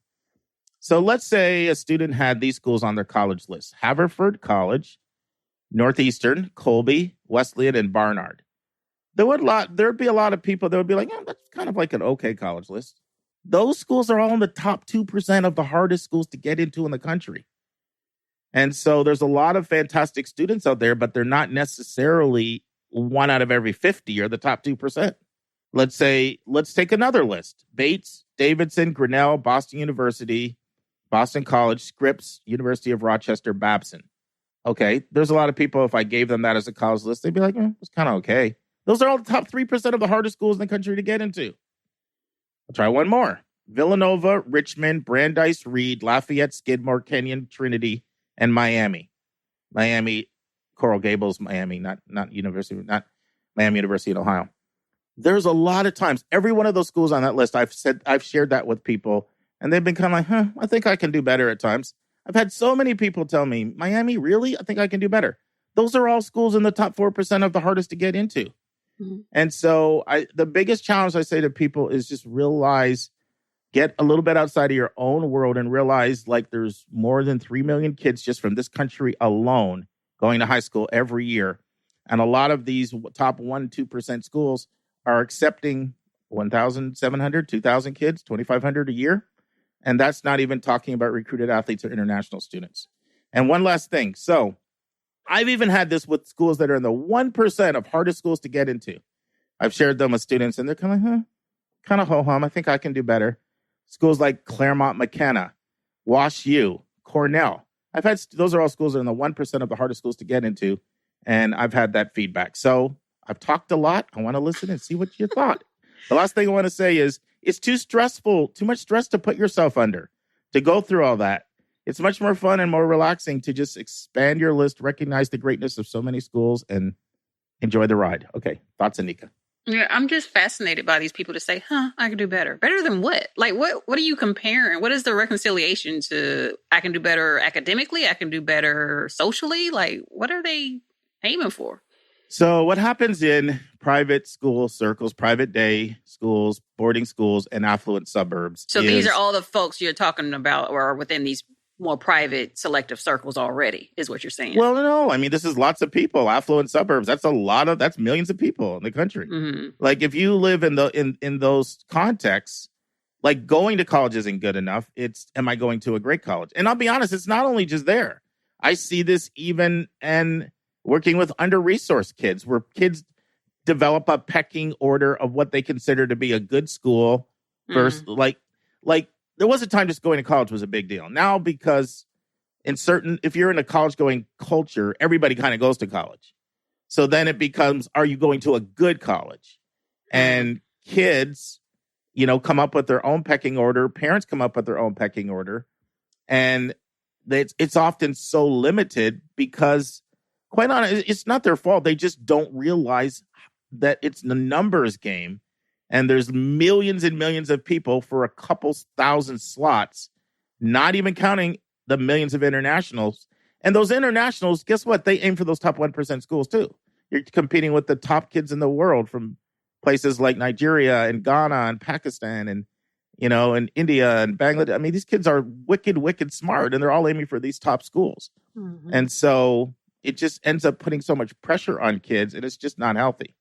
So let's say a student had these schools on their college list: Haverford College, Northeastern, Colby, Wesleyan, and Barnard. There'd be a lot of people that would be like, yeah, that's kind of like an okay college list. Those schools are all in the top 2% of the hardest schools to get into in the country. And so there's a lot of fantastic students out there, but they're not necessarily 1 out of every 50 or the top 2%. Let's take another list: Bates, Davidson, Grinnell, Boston University, Boston College, Scripps, University of Rochester, Babson. Okay, there's a lot of people, if I gave them that as a college list, they'd be like, it's kind of okay. Those are all the top 3% of the hardest schools in the country to get into. I'll try one more: Villanova, Richmond, Brandeis, Reed, Lafayette, Skidmore, Kenyon, Trinity, and Miami. Coral Gables, Miami, not Miami University in Ohio. There's a lot of times, every one of those schools on that list, I've shared that with people, and they've been kind of like, I think I can do better at times. I've had so many people tell me, Miami, really? I think I can do better. Those are all schools in the top 4% of the hardest to get into. Mm-hmm. And so the biggest challenge I say to people is just get a little bit outside of your own world and realize like there's more than 3 million kids just from this country alone going to high school every year. And a lot of these top 1-2% schools are accepting 1,700, 2,000 kids, 2,500 a year. And that's not even talking about recruited athletes or international students. And one last thing. So I've even had this with schools that are in the 1% of hardest schools to get into. I've shared them with students and they're kind of kind of ho-hum. I think I can do better. Schools like Claremont McKenna, Wash U, Cornell. Those are all schools that are in the 1% of the hardest schools to get into. And I've had that feedback. So I've talked a lot. I want to listen and see what you thought. The last thing I want to say is it's too much stress to put yourself under, to go through all that. It's much more fun and more relaxing to just expand your list, recognize the greatness of so many schools, and enjoy the ride. Okay, thoughts, Anika? Yeah, I'm just fascinated by these people to say, I can do better. Better than what? Like, what are you comparing? What is the reconciliation to I can do better academically? I can do better socially? Like, what are they aiming for? So what happens in private school circles, private day schools, boarding schools, and affluent suburbs? So these are all the folks you're talking about or are within these more private selective circles already, is what you're saying. Well, no, I mean, this is lots of people. Affluent suburbs, that's millions of people in the country. Mm-hmm. Like if you live in those contexts, like going to college isn't good enough. It's, am I going to a great college? And I'll be honest, it's not only just there. I see this even in working with under-resourced kids, where kids develop a pecking order of what they consider to be a good school versus like there was a time just going to college was a big deal. Now, because if you're in a college-going culture, everybody kind of goes to college. So then it becomes, are you going to a good college? And kids, come up with their own pecking order. Parents come up with their own pecking order. And it's often so limited because, quite honestly, it's not their fault. They just don't realize that it's the numbers game. And there's millions and millions of people for a couple thousand slots, not even counting the millions of internationals. And those internationals, guess what? They aim for those top 1% schools too. You're competing with the top kids in the world from places like Nigeria and Ghana and Pakistan and, and India and Bangladesh. I mean, these kids are wicked, wicked smart, and they're all aiming for these top schools. Mm-hmm. And so it just ends up putting so much pressure on kids, and it's just not healthy.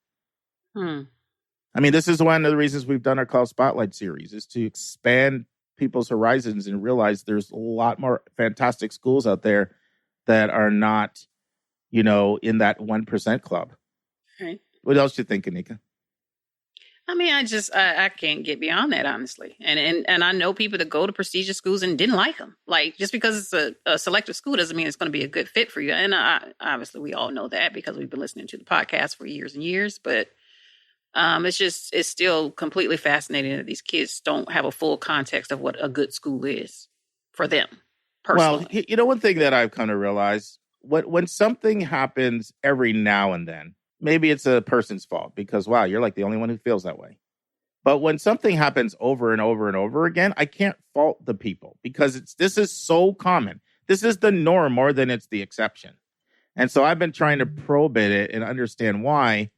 I mean, this is one of the reasons we've done our College Spotlight series, is to expand people's horizons and realize there's a lot more fantastic schools out there that are not, in that 1% club. Right. What else do you think, Anika? I mean, I can't get beyond that, honestly. And I know people that go to prestigious schools and didn't like them. Like, just because it's a selective school doesn't mean it's going to be a good fit for you. And obviously, we all know that because we've been listening to the podcast for years and years. But it's still completely fascinating that these kids don't have a full context of what a good school is for them personally. Well, one thing that I've come to realize, when something happens every now and then, maybe it's a person's fault because, wow, you're like the only one who feels that way. But when something happens over and over and over again, I can't fault the people because this is so common. This is the norm more than it's the exception. And so I've been trying to probe it and understand why.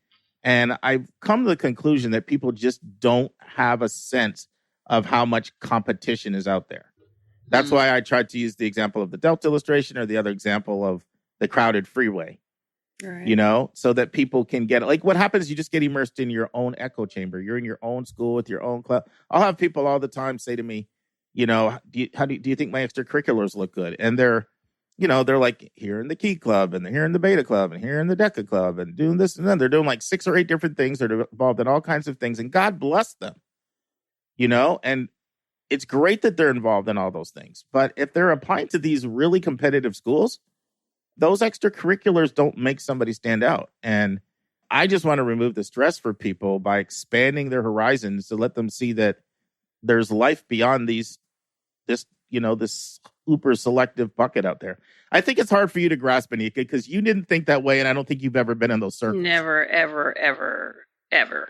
And I've come to the conclusion that people just don't have a sense of how much competition is out there. That's why I tried to use the example of the Delta illustration or the other example of the crowded freeway, right. So that people can get it. Like what happens is you just get immersed in your own echo chamber. You're in your own school with your own club. I'll have people all the time say to me, do you think my extracurriculars look good? And they're like here in the Key Club and here in the Beta Club and here in the Deca Club and doing this and then. They're doing like 6 or 8 different things. They're involved in all kinds of things and God bless them, and it's great that they're involved in all those things. But if they're applying to these really competitive schools, those extracurriculars don't make somebody stand out. And I just want to remove the stress for people by expanding their horizons to let them see that there's life beyond this super selective bucket out there. I think it's hard for you to grasp, Anika, because you didn't think that way, and I don't think you've ever been in those circles. Never, ever, ever, ever.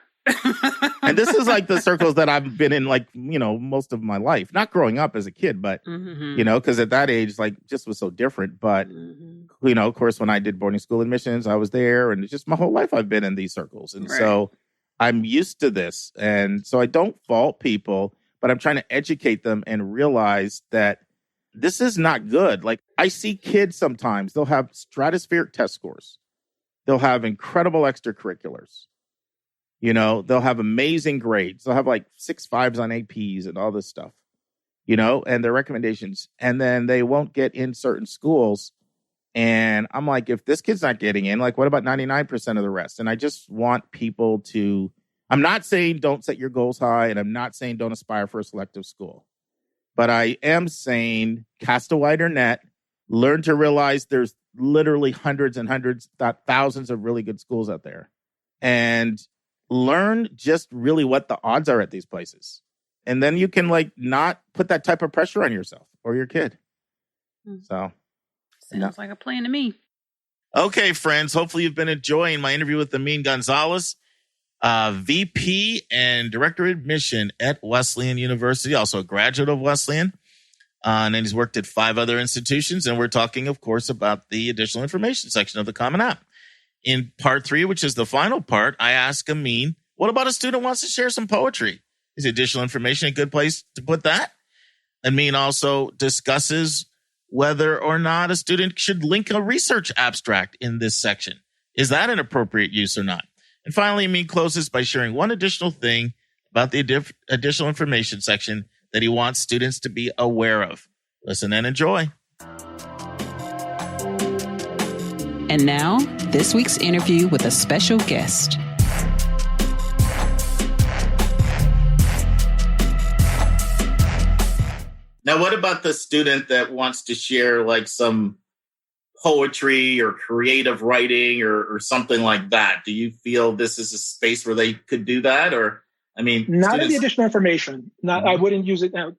And this is like the circles that I've been in, most of my life. Not growing up as a kid, but, because at that age, just was so different. But, of course, when I did boarding school admissions, I was there. And it's just my whole life I've been in these circles. And so I'm used to this. And so I don't fault people, but I'm trying to educate them and realize that this is not good. Like I see kids sometimes, they'll have stratospheric test scores. They'll have incredible extracurriculars. They'll have amazing grades. They'll have like 6 5s on APs and all this stuff, and their recommendations. And then they won't get in certain schools. And I'm like, if this kid's not getting in, what about 99% of the rest? And I just want people to, I'm not saying don't set your goals high, and I'm not saying don't aspire for a selective school. But I am saying cast a wider net, learn to realize there's literally hundreds and hundreds, thousands of really good schools out there. And learn just really what the odds are at these places. And then you can not put that type of pressure on yourself or your kid. So sounds like a plan to me. Okay, friends. Hopefully you've been enjoying my interview with Amin Gonzalez, VP and Director of Admission at Wesleyan University, also a graduate of Wesleyan. And he's worked at 5 other institutions. And we're talking, of course, about the additional information section of the Common App. In part 3, which is the final part, I ask Amin, what about a student who wants to share some poetry? Is additional information a good place to put that? Amin also discusses whether or not a student should link a research abstract in this section. Is that an appropriate use or not? And finally, Amin closes by sharing one additional thing about the additional information section that he wants students to be aware of. Listen and enjoy. And now, this week's interview with a special guest. Now, what about the student that wants to share some poetry or creative writing or something like that? Do you feel this is a space where they could do that? Or, not in the additional information. I wouldn't use it now.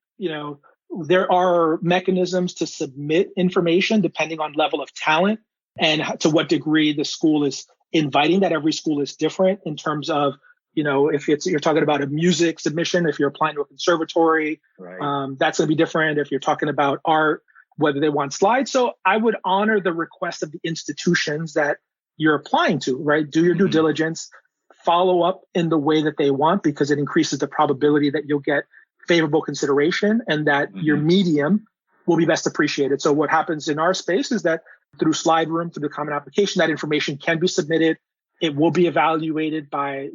There are mechanisms to submit information depending on level of talent and to what degree the school is inviting that. Every school is different in terms of, if you're talking about a music submission, if you're applying to a conservatory, that's going to be different. If you're talking about art, whether they want slides. So I would honor the request of the institutions that you're applying to, right? Do your due diligence, follow up in the way that they want, because it increases the probability that you'll get favorable consideration and that your medium will be best appreciated. So what happens in our space is that through Slide Room, through the Common Application, that information can be submitted. It will be evaluated by,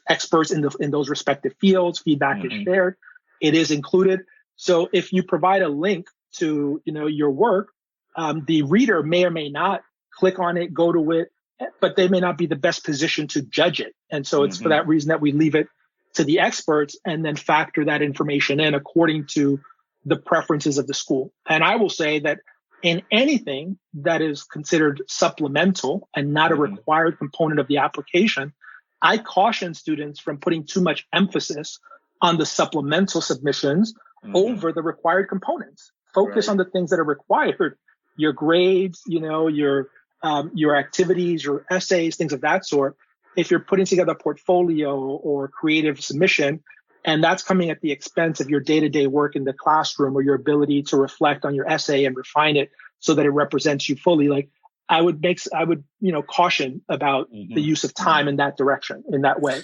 experts in those respective fields. Feedback is shared. It is included. So if you provide a link to, your work, the reader may or may not click on it, go to it, but they may not be the best position to judge it. And so it's for that reason that we leave it to the experts and then factor that information in according to the preferences of the school. And I will say that in anything that is considered supplemental and not a required component of the application, I caution students from putting too much emphasis on the supplemental submissions over the required components. Focus on the things that are required, your grades, your activities, your essays, things of that sort. If you're putting together a portfolio or creative submission, and that's coming at the expense of your day-to-day work in the classroom or your ability to reflect on your essay and refine it so that it represents you fully, I would caution about the use of time in that direction, in that way.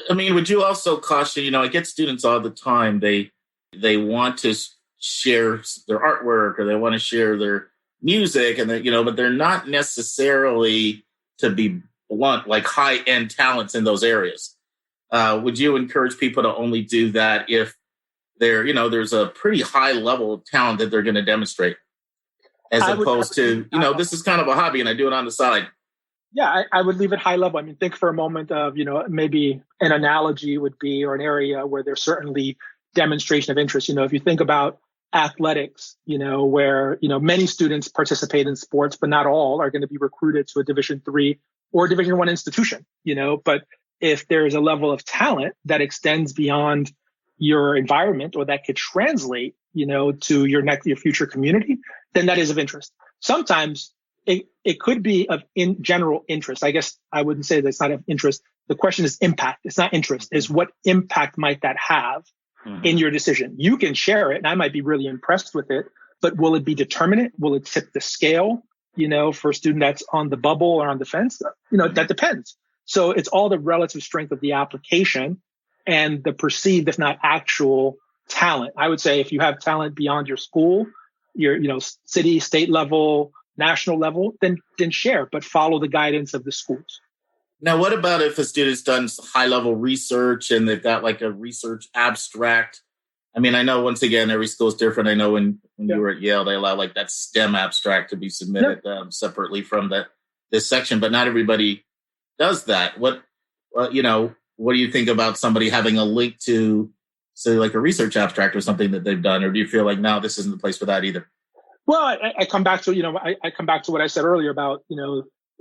I mean, would you also caution, I get students all the time, they want to share their artwork or they want to share their music and but they're not necessarily, to be blunt, like high-end talents in those areas. Would you encourage people to only do that if there's a pretty high level of talent that they're going to demonstrate, as opposed to, this is kind of a hobby and I do it on the side? Yeah, I would leave it high level. I mean, think for a moment of, maybe an analogy would be, or an area where there's certainly demonstration of interest. If you think about athletics, where, many students participate in sports, but not all are going to be recruited to a Division III or Division I institution, but if there's a level of talent that extends beyond your environment or that could translate, to your future community, then that is of interest. Sometimes it could be of in general interest. I guess I wouldn't say that's not of interest. The question is impact. It's not interest. Is what impact might that have in your decision? You can share it and I might be really impressed with it, but will it be determinate? Will it tip the scale, for a student that's on the bubble or on the fence? That depends. So it's all the relative strength of the application and the perceived, if not actual, talent. I would say if you have talent beyond your school, your, city, state level, national level, then share, but follow the guidance of the schools. Now, what about if a student's done high level research and they've got like a research abstract? I mean, I know once again, every school is different. I know when you were at Yale, they allow like that STEM abstract to be submitted separately from this section, but not everybody does that. What do you think about somebody having a link to, say, like a research abstract or something that they've done? Or do you feel like, no, this isn't the place for that either? Well, I come back to, I come back to what I said earlier about,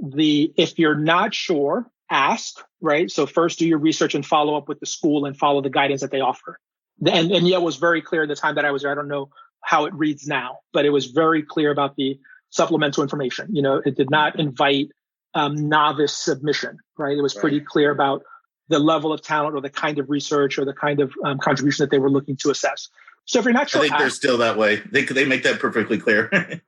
if you're not sure, ask, right? So first do your research and follow up with the school and follow the guidance that they offer. And Yale was very clear at the time that I was there. I don't know how it reads now, but it was very clear about the supplemental information. It did not invite novice submission, right? It was pretty clear about the level of talent or the kind of research or the kind of contribution that they were looking to assess. So if you're not sure, I think they're still that way. They make that perfectly clear.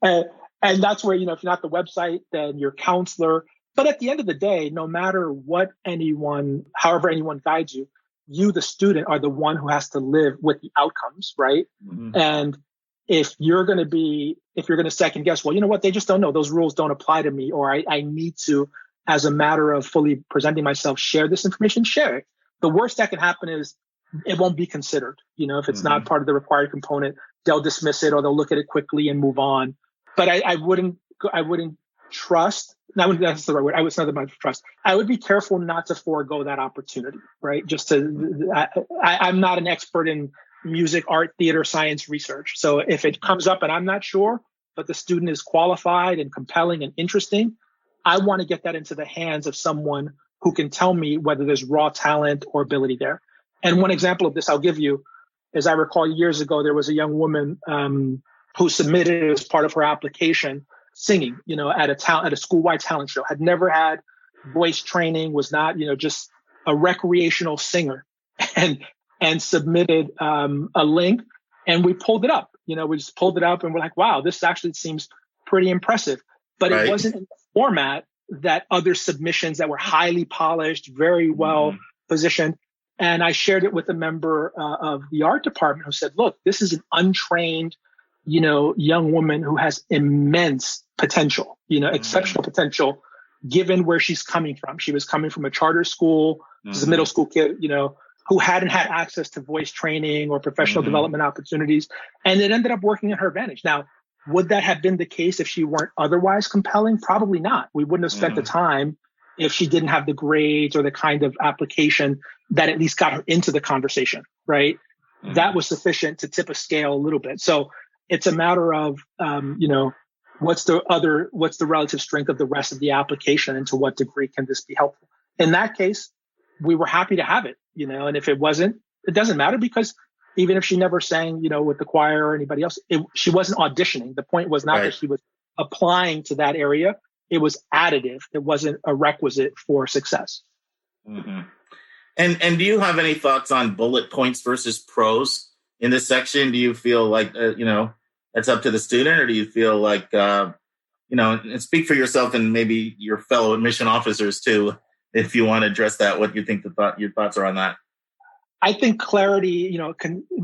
And that's where, if you're not the website, then your counselor. But at the end of the day, no matter what however anyone guides you, you, the student, are the one who has to live with the outcomes, right? Mm-hmm. And if you're going to second guess, well, you know what, they just don't know. Those rules don't apply to me, or I need to, as a matter of fully presenting myself, share this information, share it. The worst that can happen is it won't be considered. If it's not part of the required component, they'll dismiss it or they'll look at it quickly and move on. But I wouldn't trust. That's the right word. It's not about trust. I would be careful not to forego that opportunity, right? I'm not an expert in music, art, theater, science research. So if it comes up and I'm not sure, but the student is qualified and compelling and interesting, I want to get that into the hands of someone who can tell me whether there's raw talent or ability there. And one example of this I'll give you, as I recall years ago, there was a young woman who submitted as part of her application singing, at a school-wide talent show, had never had voice training, was not, just a recreational singer, and submitted a link, and we pulled it up. We just pulled it up and we're like, wow, this actually seems pretty impressive. But It wasn't in the format that other submissions that were highly polished, very well positioned. And I shared it with a member of the art department who said, look, this is an untrained, young woman who has immense potential, exceptional potential, given where she's coming from. She was coming from a charter school. She's a middle school kid, who hadn't had access to voice training or professional development opportunities. And it ended up working in her advantage. Now, would that have been the case if she weren't otherwise compelling? Probably not. We wouldn't have spent the time if she didn't have the grades or the kind of application that at least got her into the conversation, right? That was sufficient to tip a scale a little bit. So it's a matter of, what's the relative strength of the rest of the application and to what degree can this be helpful? In that case, we were happy to have it, and if it wasn't, it doesn't matter, because even if she never sang, with the choir or anybody else, she wasn't auditioning. The point was not that she was applying to that area. It was additive. It wasn't a requisite for success. Mm-hmm. And do you have any thoughts on bullet points versus prose in this section? Do you feel like, that's up to the student, or do you feel like, and speak for yourself and maybe your fellow admission officers too, if you want to address that, what you think your thoughts are on that. I think clarity,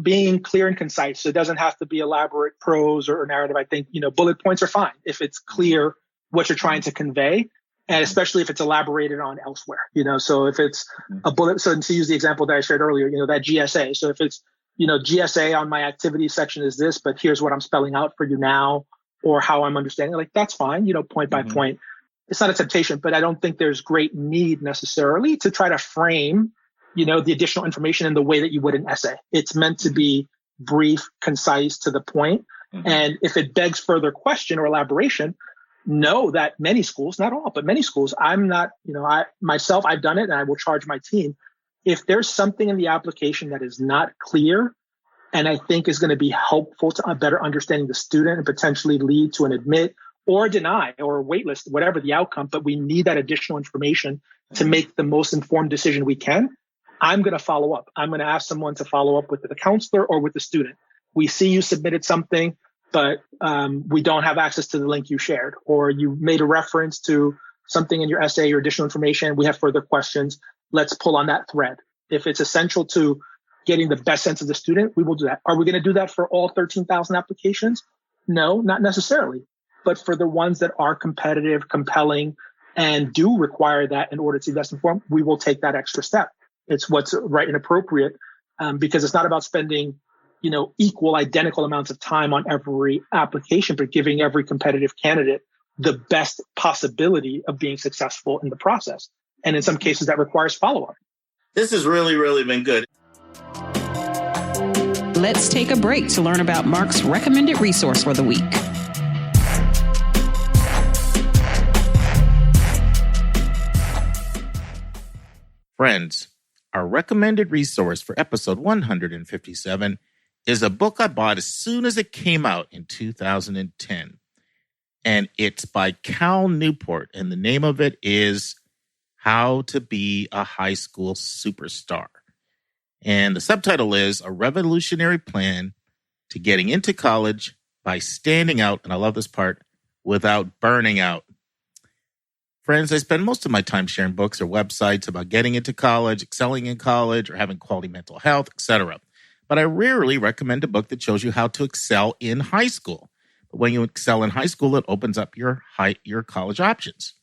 being clear and concise. So it doesn't have to be elaborate prose or narrative. I think, bullet points are fine if it's clear what you're trying to convey, and especially if it's elaborated on elsewhere. So if it's a bullet, so to use the example that I shared earlier, that GSA. So if it's, GSA on my activity section is this, but here's what I'm spelling out for you now, or how I'm understanding, like, that's fine, point by point. It's not a temptation, but I don't think there's great need necessarily to try to frame the additional information in the way that you would an essay. It's meant to be brief, concise, to the point. And if it begs further question or elaboration, know that many schools, not all, but many schools, I'm not, I've done it, and I will charge my team. If there's something in the application that is not clear and I think is going to be helpful to a better understanding the student and potentially lead to an admit or deny or waitlist, whatever the outcome, but we need that additional information to make the most informed decision we can, I'm going to follow up. I'm going to ask someone to follow up with the counselor or with the student. We see you submitted something, but we don't have access to the link you shared, or you made a reference to something in your essay or additional information. We have further questions. Let's pull on that thread. If it's essential to getting the best sense of the student, we will do that. Are we going to do that for all 13,000 applications? No, not necessarily. But for the ones that are competitive, compelling, and do require that in order to be best informed, we will take that extra step. It's what's right and appropriate, because it's not about spending, equal, identical amounts of time on every application, but giving every competitive candidate the best possibility of being successful in the process. And in some cases, that requires follow-up. This has really, really been good. Let's take a break to learn about Mark's recommended resource for the week. Friends, our recommended resource for episode 157 is a book I bought as soon as it came out in 2010. And it's by Cal Newport, and the name of it is How to Be a High School Superstar. And the subtitle is A Revolutionary Plan to Getting into College by Standing Out, and I love this part, without burning out. Friends, I spend most of my time sharing books or websites about getting into college, excelling in college, or having quality mental health, etc. But I rarely recommend a book that shows you how to excel in high school. But when you excel in high school, it opens up your college options.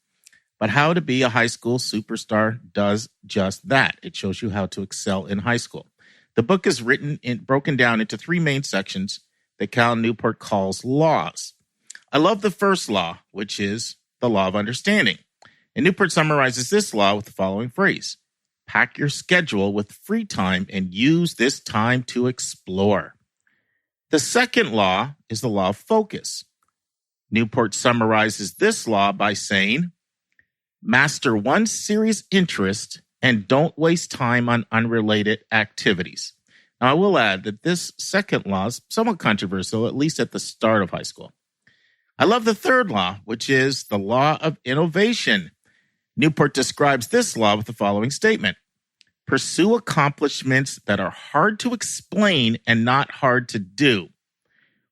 But How to Be a High School Superstar does just that. It shows you how to excel in high school. The book is broken down into three main sections that Cal Newport calls laws. I love the first law, which is the law of understanding. And Newport summarizes this law with the following phrase: pack your schedule with free time and use this time to explore. The second law is the law of focus. Newport summarizes this law by saying, master one serious interest and don't waste time on unrelated activities. Now, I will add that this second law is somewhat controversial, at least at the start of high school. I love the third law, which is the law of innovation. Newport describes this law with the following statement: pursue accomplishments that are hard to explain and not hard to do.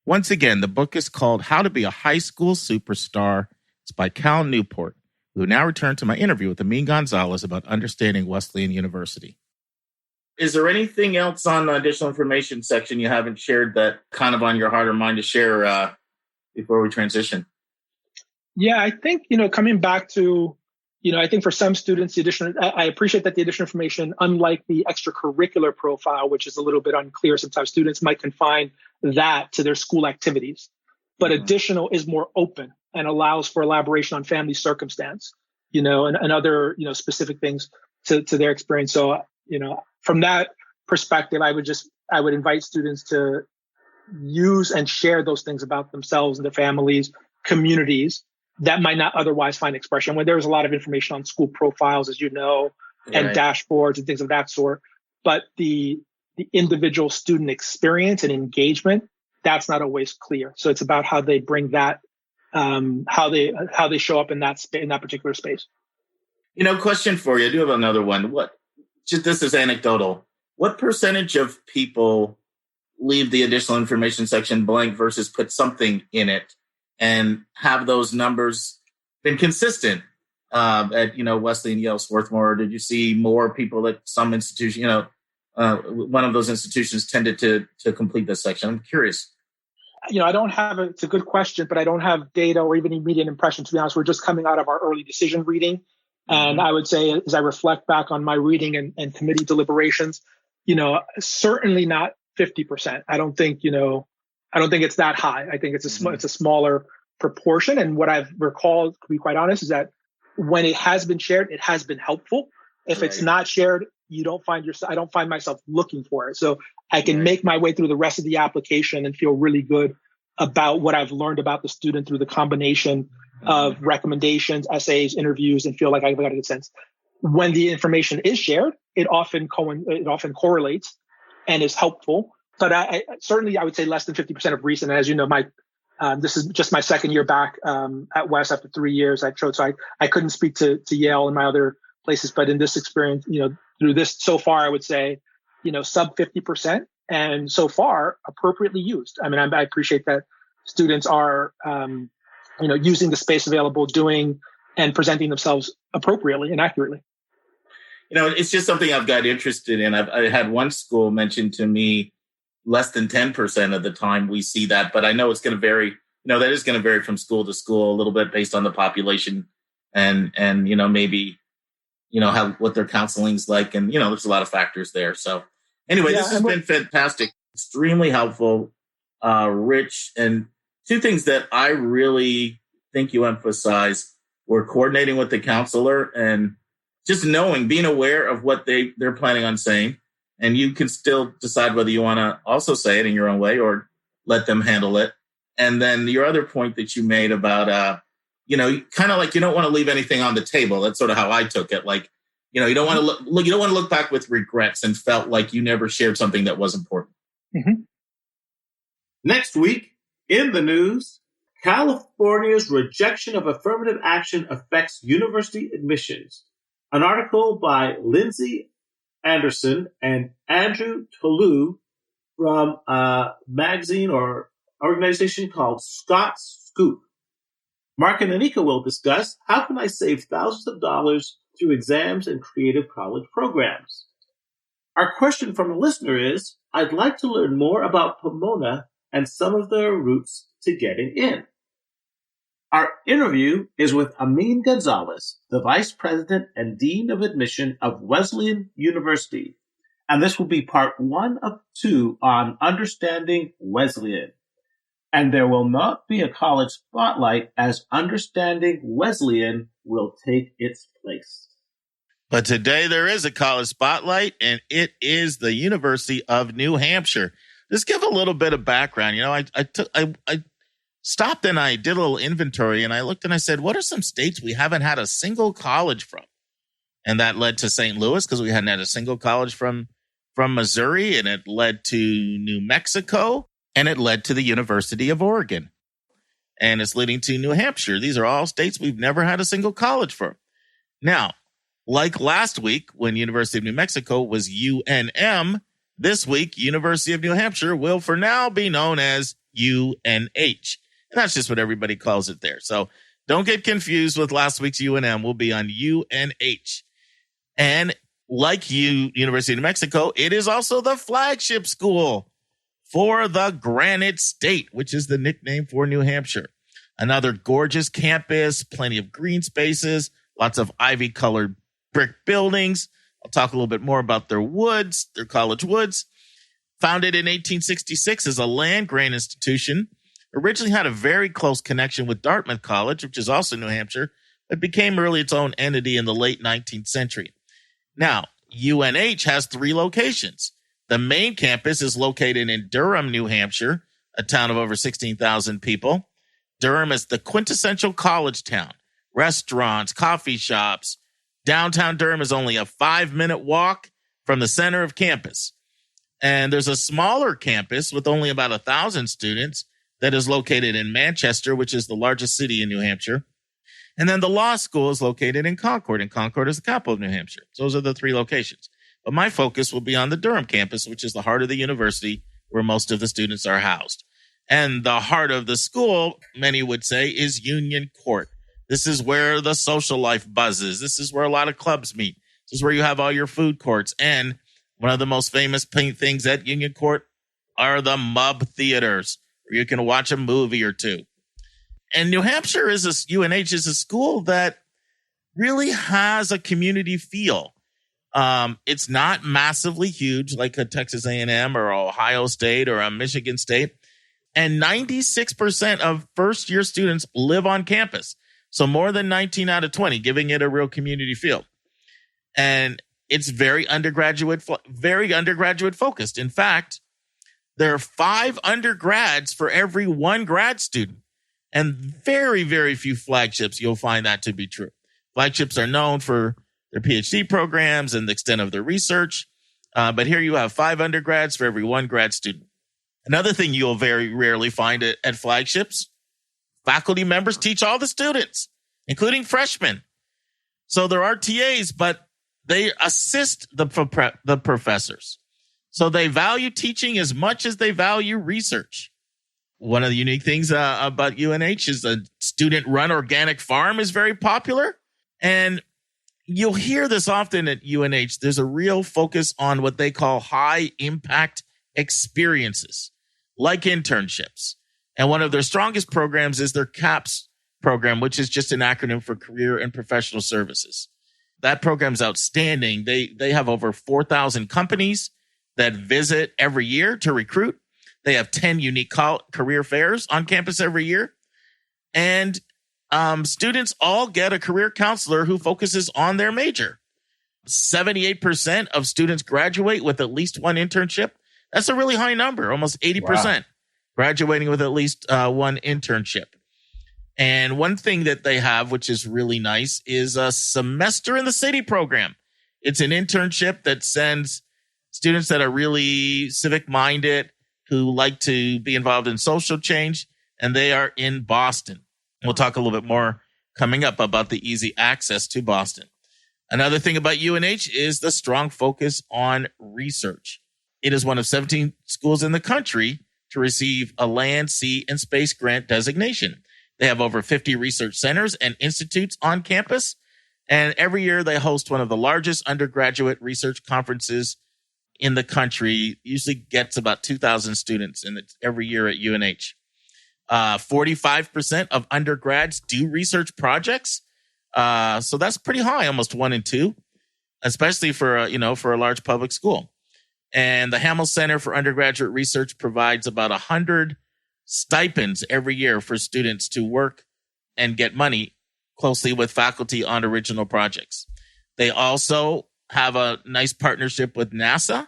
Once again, the book is called How to Be a High School Superstar. It's by Cal Newport. We will now return to my interview with Amin Gonzalez about understanding Wesleyan University. Is there anything else on the additional information section you haven't shared that kind of on your heart or mind to share before we transition? Yeah, I think, coming back to, I think for some students, I appreciate that the additional information, unlike the extracurricular profile, which is a little bit unclear, sometimes students might confine that to their school activities. But additional is more open and allows for elaboration on family circumstance, and other, specific things to their experience. So, from that perspective, I would invite students to use and share those things about themselves and their families, communities that might not otherwise find expression. When there's a lot of information on school profiles, as you know, and dashboards and things of that sort, but the individual student experience and engagement, that's not always clear. So it's about how they bring that, how they show up in that particular space. Question for you. I do have another one. This is anecdotal. What percentage of people leave the additional information section blank versus put something in it and have those numbers been consistent at, Wesleyan, Yale, Swarthmore? Or did you see more people at some institution, one of those institutions tended to complete this section? I'm curious. I don't have it's a good question, but I don't have data or even immediate impression, to be honest. We're just coming out of our early decision reading. And I would say, as I reflect back on my reading and committee deliberations, certainly not 50%. I don't think it's that high. I think it's a smaller proportion. And what I've recalled, to be quite honest, is that when it has been shared, it has been helpful. If it's not shared, I don't find myself looking for it. So I can make my way through the rest of the application and feel really good about what I've learned about the student through the combination of recommendations, essays, interviews, and feel like I've got a good sense. When the information is shared, it often correlates and is helpful. But I would say less than 50% of recent. And as you know, this is just my second year back at West after 3 years. I couldn't speak to Yale and my other places, but in this experience, through this so far, I would say, sub 50%, and so far appropriately used. I mean, I appreciate that students are, using the space available, doing and presenting themselves appropriately and accurately. It's just something I've got interested in. I had one school mention to me less than 10% of the time we see that, but I know it's going to vary. That is going to vary from school to school a little bit based on the population and maybe, what their counseling's like. And, there's a lot of factors there. So anyway, this has been fantastic, extremely helpful, rich. And two things that I really think you emphasize were coordinating with the counselor and just being aware of what they're planning on saying. And you can still decide whether you want to also say it in your own way or let them handle it. And then your other point that you made about, kind of like you don't want to leave anything on the table. That's sort of how I took it. Like, you don't want to look back with regrets and felt like you never shared something that was important. Mm-hmm. Next week in the news, California's rejection of affirmative action affects university admissions. An article by Lindsay Anderson and Andrew Tolu from a magazine or organization called Scott's Scoop. Mark and Anika will discuss how can I save thousands of dollars through exams and creative college programs. Our question from a listener is, I'd like to learn more about Pomona and some of the routes to getting in. Our interview is with Amin Gonzalez, the Vice President and Dean of Admission of Wesleyan University. And this will be part 1 of 2 on Understanding Wesleyan. And there will not be a college spotlight as Understanding Wesleyan will take its place. But today there is a college spotlight, and it is the University of New Hampshire. Just give a little bit of background. I stopped and I did a little inventory, and I looked and I said, what are some states we haven't had a single college from? And that led to St. Louis because we hadn't had a single college from Missouri, and it led to New Mexico, and it led to the University of Oregon. And it's leading to New Hampshire. These are all states we've never had a single college from. Now, like last week when University of New Mexico was UNM, this week University of New Hampshire will for now be known as UNH. And that's just what everybody calls it there. So don't get confused with last week's UNM. We'll be on UNH. And like University of New Mexico, it is also the flagship school for the Granite State, which is the nickname for New Hampshire. Another gorgeous campus, plenty of green spaces, lots of ivy-colored brick buildings. I'll talk a little bit more about their woods, their college woods. Founded in 1866 as a land-grant institution, originally had a very close connection with Dartmouth College, which is also New Hampshire, but became really its own entity in the late 19th century. Now, UNH has 3 locations. The main campus is located in Durham, New Hampshire, a town of over 16,000 people. Durham is the quintessential college town. Restaurants, coffee shops. Downtown Durham is only a 5-minute walk from the center of campus. And there's a smaller campus with only about 1,000 students that is located in Manchester, which is the largest city in New Hampshire. And then the law school is located in Concord, and Concord is the capital of New Hampshire. So those are the 3 locations. But my focus will be on the Durham campus, which is the heart of the university where most of the students are housed. And the heart of the school, many would say, is Union Court. This is where the social life buzzes. This is where a lot of clubs meet. This is where you have all your food courts. And one of the most famous things at Union Court are the MUB theaters, where you can watch a movie or two. And New Hampshire UNH is a school that really has a community feel. It's not massively huge like a Texas A&M or Ohio State or a Michigan State. And 96% of first-year students live on campus. So more than 19 out of 20, giving it a real community feel. And it's very undergraduate focused. In fact, there are 5 undergrads for every 1 grad student. And very, very few flagships, you'll find that to be true. Flagships are known for their PhD programs and the extent of their research. But here you have 5 undergrads for every 1 grad student. Another thing you'll very rarely find at flagships, faculty members teach all the students, including freshmen. So there are TAs, but they assist the professors. So they value teaching as much as they value research. One of the unique things about UNH is a student-run organic farm is very popular. And you'll hear this often at UNH. There's a real focus on what they call high-impact experiences, like internships. And one of their strongest programs is their CAPS program, which is just an acronym for Career and Professional Services. That program's outstanding. They have over 4,000 companies that visit every year to recruit. They have 10 unique career fairs on campus every year. And students all get a career counselor who focuses on their major. 78% of students graduate with at least 1 internship. That's a really high number, almost 80% graduating with at least 1 internship. And one thing that they have, which is really nice, is a semester in the city program. It's an internship that sends students that are really civic-minded, who like to be involved in social change, and they are in Boston. We'll talk a little bit more coming up about the easy access to Boston. Another thing about UNH is the strong focus on research. It is one of 17 schools in the country to receive a land, sea, and space grant designation. They have over 50 research centers and institutes on campus. And every year they host one of the largest undergraduate research conferences in the country. Usually gets about 2,000 students every year at UNH. 45% of undergrads do research projects. So that's pretty high, almost 1 in 2, especially for a large public school. And the Hamel Center for Undergraduate Research provides about 100 stipends every year for students to work and get money closely with faculty on original projects. They also have a nice partnership with NASA,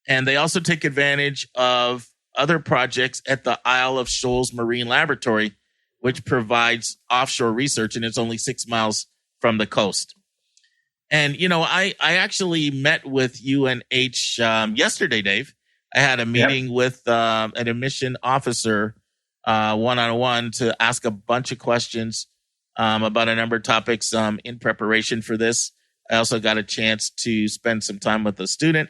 and they also take advantage of other projects at the Isle of Shoals Marine Laboratory, which provides offshore research, and it's only 6 miles from the coast. And, I actually met with UNH yesterday, Dave. I had a meeting with an admission officer one-on-one to ask a bunch of questions about a number of topics in preparation for this. I also got a chance to spend some time with a student,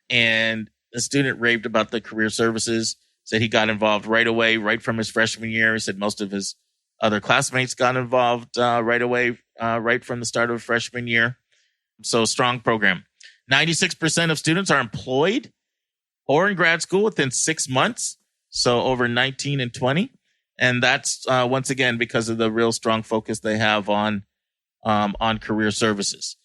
and the student raved about the career services, said he got involved right away, right from his freshman year. He said most of his other classmates got involved right away, right from the start of freshman year. So strong program. 96% of students are employed or in grad school within 6 months. So over 19 and 20. And that's once again because of the real strong focus they have on career services.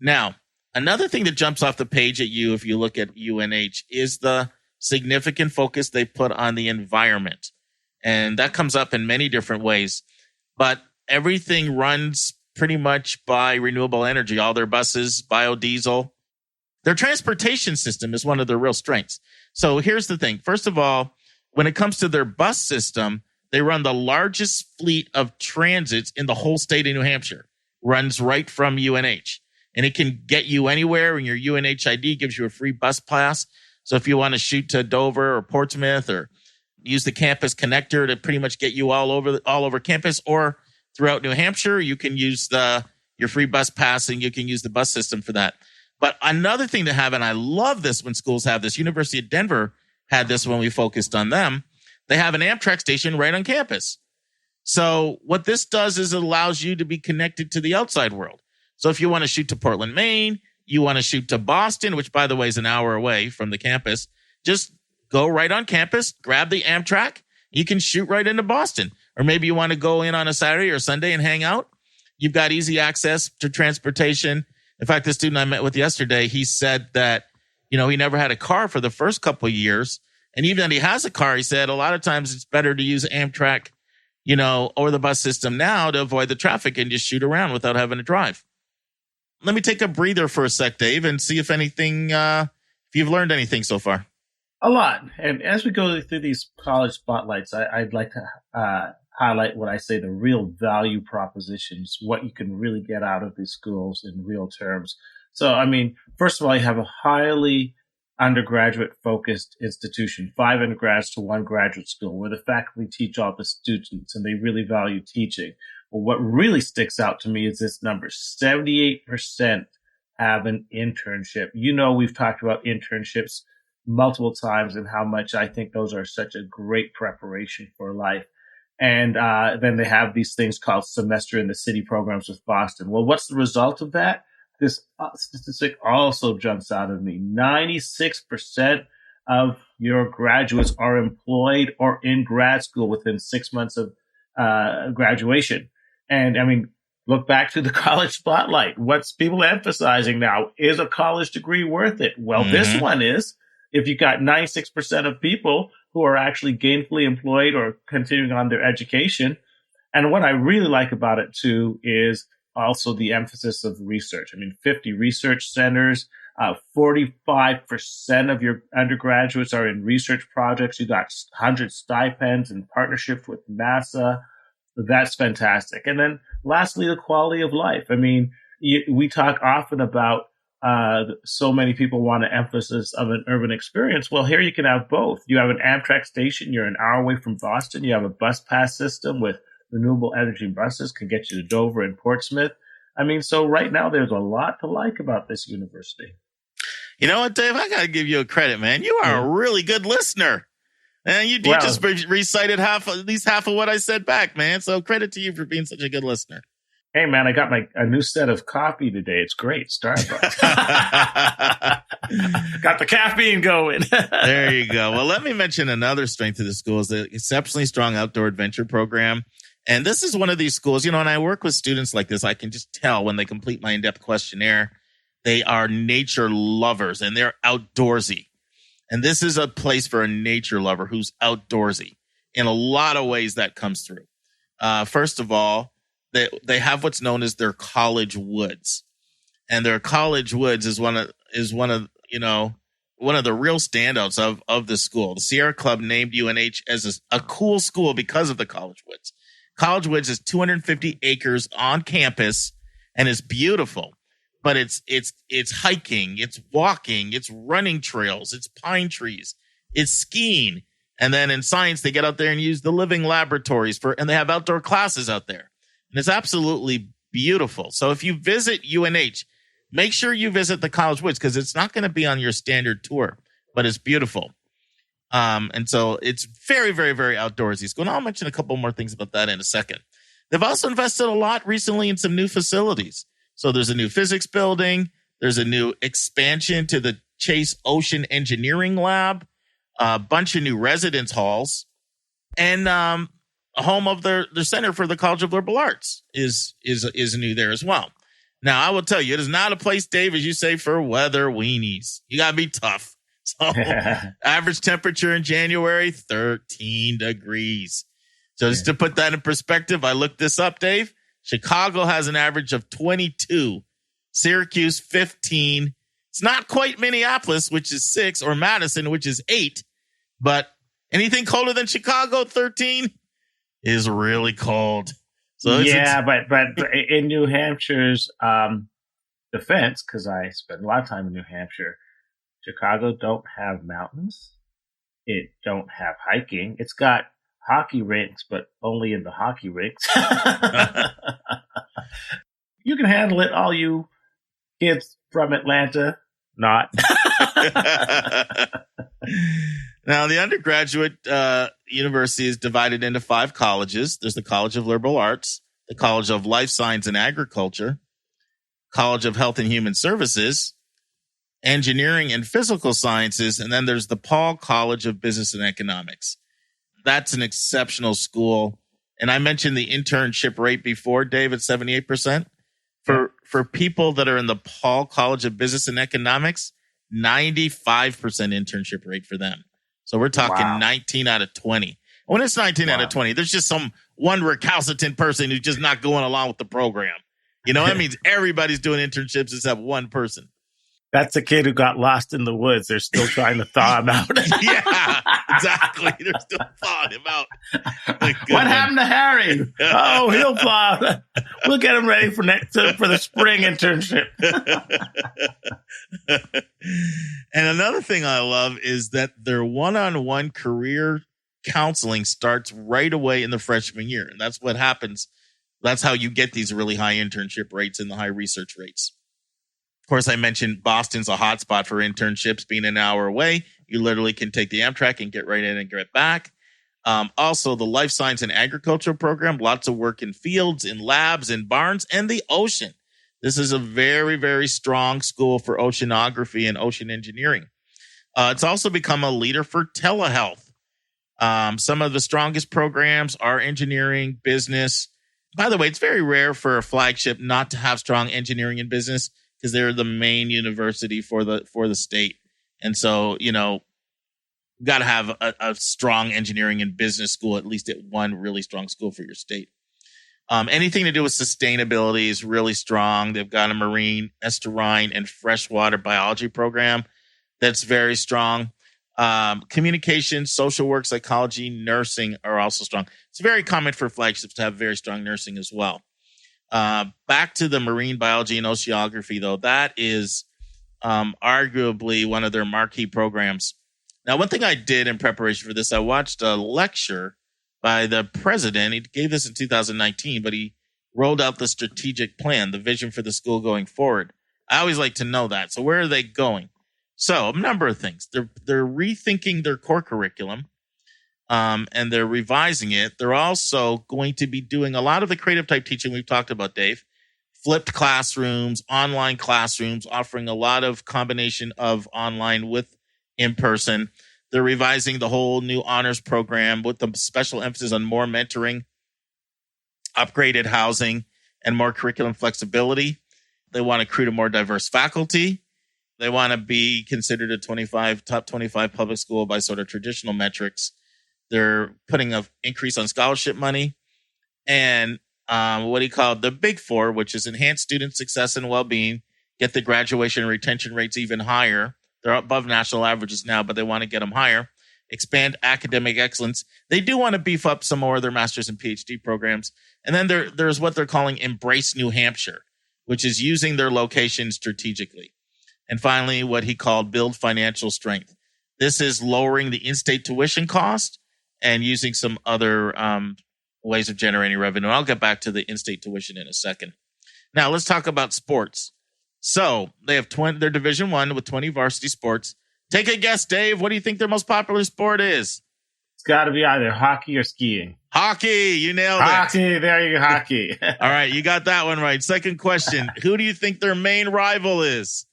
Now, another thing that jumps off the page at you if you look at UNH is the significant focus they put on the environment. And that comes up in many different ways. But everything runs pretty much by renewable energy. All their buses, biodiesel. Their transportation system is one of their real strengths. So here's the thing. First of all, when it comes to their bus system, they run the largest fleet of transits in the whole state of New Hampshire. Runs right from UNH. And it can get you anywhere, and your UNH ID gives you a free bus pass. So if you want to shoot to Dover or Portsmouth or use the campus connector to pretty much get you all over campus or throughout New Hampshire, you can use your free bus pass, and you can use the bus system for that. But another thing to have, and I love this when schools have this, University of Denver had this when we focused on them, they have an Amtrak station right on campus. So what this does is it allows you to be connected to the outside world. So if you want to shoot to Portland, Maine, you want to shoot to Boston, which by the way is an hour away from the campus, just go right on campus, grab the Amtrak. You can shoot right into Boston. Or maybe you want to go in on a Saturday or Sunday and hang out. You've got easy access to transportation. In fact, the student I met with yesterday, he said that, he never had a car for the first couple of years. And even that he has a car, he said a lot of times it's better to use Amtrak, or the bus system now to avoid the traffic and just shoot around without having to drive. Let me take a breather for a sec, Dave, and see if you've learned anything so far. A lot. And as we go through these college spotlights, I'd like to highlight what I say the real value propositions, what you can really get out of these schools in real terms. So, first of all, you have a highly undergraduate-focused institution, 5 undergrads to 1 graduate school, where the faculty teach all the students, and they really value teaching. Well, what really sticks out to me is this number. 78% have an internship. We've talked about internships multiple times and how much I think those are such a great preparation for life. And then they have these things called semester in the city programs with Boston. Well, what's the result of that? This statistic also jumps out at me. 96% of your graduates are employed or in grad school within 6 months of graduation. And look back to the college spotlight. What's people emphasizing now? Is a college degree worth it? Well, this one is. If you got 96% of people who are actually gainfully employed or continuing on their education. And what I really like about it, too, is also the emphasis of research. 50 research centers, 45% of your undergraduates are in research projects. You got 100 stipends in partnership with NASA. That's fantastic. And then lastly, the quality of life. We talk often about so many people want an emphasis of an urban experience. Well, here you can have both. You have an Amtrak station. You're an hour away from Boston. You have a bus pass system with renewable energy buses can get you to Dover and Portsmouth. So right now there's a lot to like about this university. You know what, Dave? I got to give you a credit, man. You are a really good listener. And you just recited half of what I said back, man. So credit to you for being such a good listener. Hey, man, I got a new set of coffee today. It's great. Starbucks. Got the caffeine going. There you go. Well, let me mention another strength of the school is the exceptionally strong outdoor adventure program. And this is one of these schools, and I work with students like this, I can just tell when they complete my in-depth questionnaire, they are nature lovers and they're outdoorsy. And this is a place for a nature lover who's outdoorsy. In a lot of ways that comes through. First of all, they have what's known as their college woods. And their college woods is one of the real standouts of the school. The Sierra Club named UNH as a cool school because of the college woods. College Woods is 250 acres on campus and it's beautiful, but it's hiking, it's walking, it's running trails, it's pine trees, it's skiing. And then in science, they get out there and use the living laboratories and they have outdoor classes out there. And it's absolutely beautiful. So if you visit UNH, make sure you visit the College Woods because it's not going to be on your standard tour, but it's beautiful. And so it's very, very, very outdoorsy school. And I'll mention a couple more things about that in a second. They've also invested a lot recently in some new facilities. So there's a new physics building. There's a new expansion to the Chase Ocean Engineering Lab, a bunch of new residence halls, and a home of their Center for the College of Liberal Arts is new there as well. Now, I will tell you, it is not a place, Dave, as you say, for weather weenies. You got to be tough. So average temperature in January, 13 degrees. So just to put that in perspective, I looked this up, Dave. Chicago has an average of 22, Syracuse 15. It's not quite Minneapolis, which is 6, or Madison, which is 8. But anything colder than Chicago, 13, is really cold. So but in New Hampshire's defense, because I spent a lot of time in New Hampshire, Chicago don't have mountains. It don't have hiking. It's got hockey rinks, but only in the hockey rinks. You can handle it, all you kids from Atlanta. Not. Now, the undergraduate university is divided into 5 colleges. There's the College of Liberal Arts, the College of Life Science and Agriculture, College of Health and Human Services, Engineering and Physical Sciences, and then there's the Paul College of Business and Economics. That's an exceptional school. And I mentioned the internship rate before, Dave, at 78%. For people that are in the Paul College of Business and Economics, 95% internship rate for them. So we're talking 19 out of 20. When it's 19 out of 20, there's just one recalcitrant person who's just not going along with the program. You know, that means everybody's doing internships except one person. That's a kid who got lost in the woods. They're still trying to thaw him out. Yeah, exactly. They're still thawing him out. What happened to Harry? Oh, he'll thaw. We'll get him ready for the spring internship. And another thing I love is that their one-on-one career counseling starts right away in the freshman year. And that's what happens. That's how you get these really high internship rates and the high research rates. Of course, I mentioned Boston's a hotspot for internships, being an hour away. You literally can take the Amtrak and get right in and get back. Also, the Life Science and Agriculture program, lots of work in fields, in labs, in barns, and the ocean. This is a very, very strong school for oceanography and ocean engineering. It's also become a leader for telehealth. Some of the strongest programs are engineering, business. By the way, it's very rare for a flagship not to have strong engineering and business, because they're the main university for the state. And so, you know, got to have a strong engineering and business school, at least at one really strong school for your state. Anything to do with sustainability is really strong. They've got a marine, estuarine, and freshwater biology program that's very strong. Communication, social work, psychology, nursing are also strong. It's very common for flagships to have very strong nursing as well. Back to the marine biology and oceanography, though, that is arguably one of their marquee programs. Now, one thing I did in preparation for this, I watched a lecture by the president. He gave this in 2019, but he rolled out the strategic plan, the vision for the school going forward. I always like to know that. So where are they going? So a number of things. They're rethinking their core curriculum. And they're revising it. They're also going to be doing a lot of the creative type teaching we've talked about, Dave. Flipped classrooms, online classrooms, offering a lot of combination of online with in-person. They're revising the whole new honors program with the special emphasis on more mentoring, upgraded housing, and more curriculum flexibility. They want to recruit a more diverse faculty. They want to be considered a top 25 public school by sort of traditional metrics. They're putting an increase on scholarship money and what he called the Big Four, which is enhance student success and well-being, get the graduation and retention rates even higher. They're above national averages now, but they want to get them higher. Expand academic excellence. They do want to beef up some more of their master's and PhD programs. And then there's what they're calling Embrace New Hampshire, which is using their location strategically. And finally, what he called Build Financial Strength. This is lowering the in-state tuition cost and using some other ways of generating revenue. I'll get back to the in-state tuition in a second. Now, let's talk about sports. So they have their Division I with 20 varsity sports. Take a guess, Dave. What do you think their most popular sport is? It's got to be either hockey or skiing. Hockey. You nailed it. Hockey. There you go. Hockey. All right. You got that one right. Second question. Who do you think their main rival is?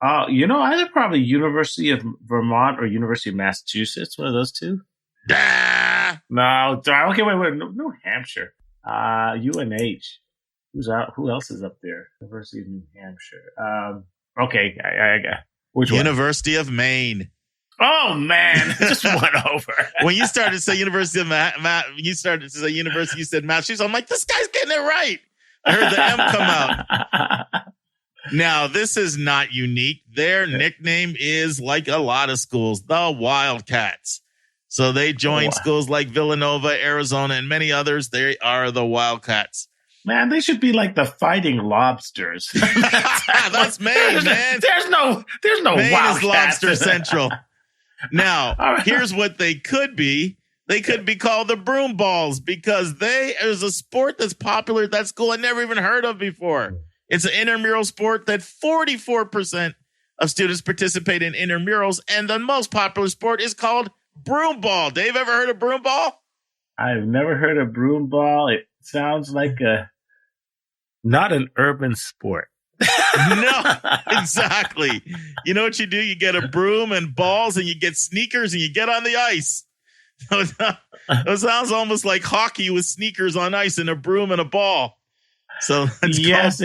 Either probably University of Vermont or University of Massachusetts. One of those two. No. Okay, wait. No, Hampshire. UNH. Who else is up there? University of New Hampshire. Okay. Which one? University of Maine. Oh man, just went over. When you started to say University of you started to say University, you said Massachusetts. I'm like, this guy's getting it right. I heard the M come out. Now, this is not unique. Their nickname is, like a lot of schools, the Wildcats. So they join schools like Villanova, Arizona, and many others. They are the Wildcats. Man, they should be like the Fighting Lobsters. That's Maine, man. There's no Maine Wildcats. Is Lobster Central. Now, here's what they could be. They could be called the Broom Balls because there's a sport that's popular at that school I never even heard of before. It's an intramural sport that 44% of students participate in intramurals, and the most popular sport is called broom ball. Dave, ever heard of broom ball? I've never heard of broom ball. It sounds like not an urban sport. No, exactly. You know what you do? You get a broom and balls and you get sneakers and you get on the ice. It sounds almost like hockey with sneakers on ice and a broom and a ball. So yes,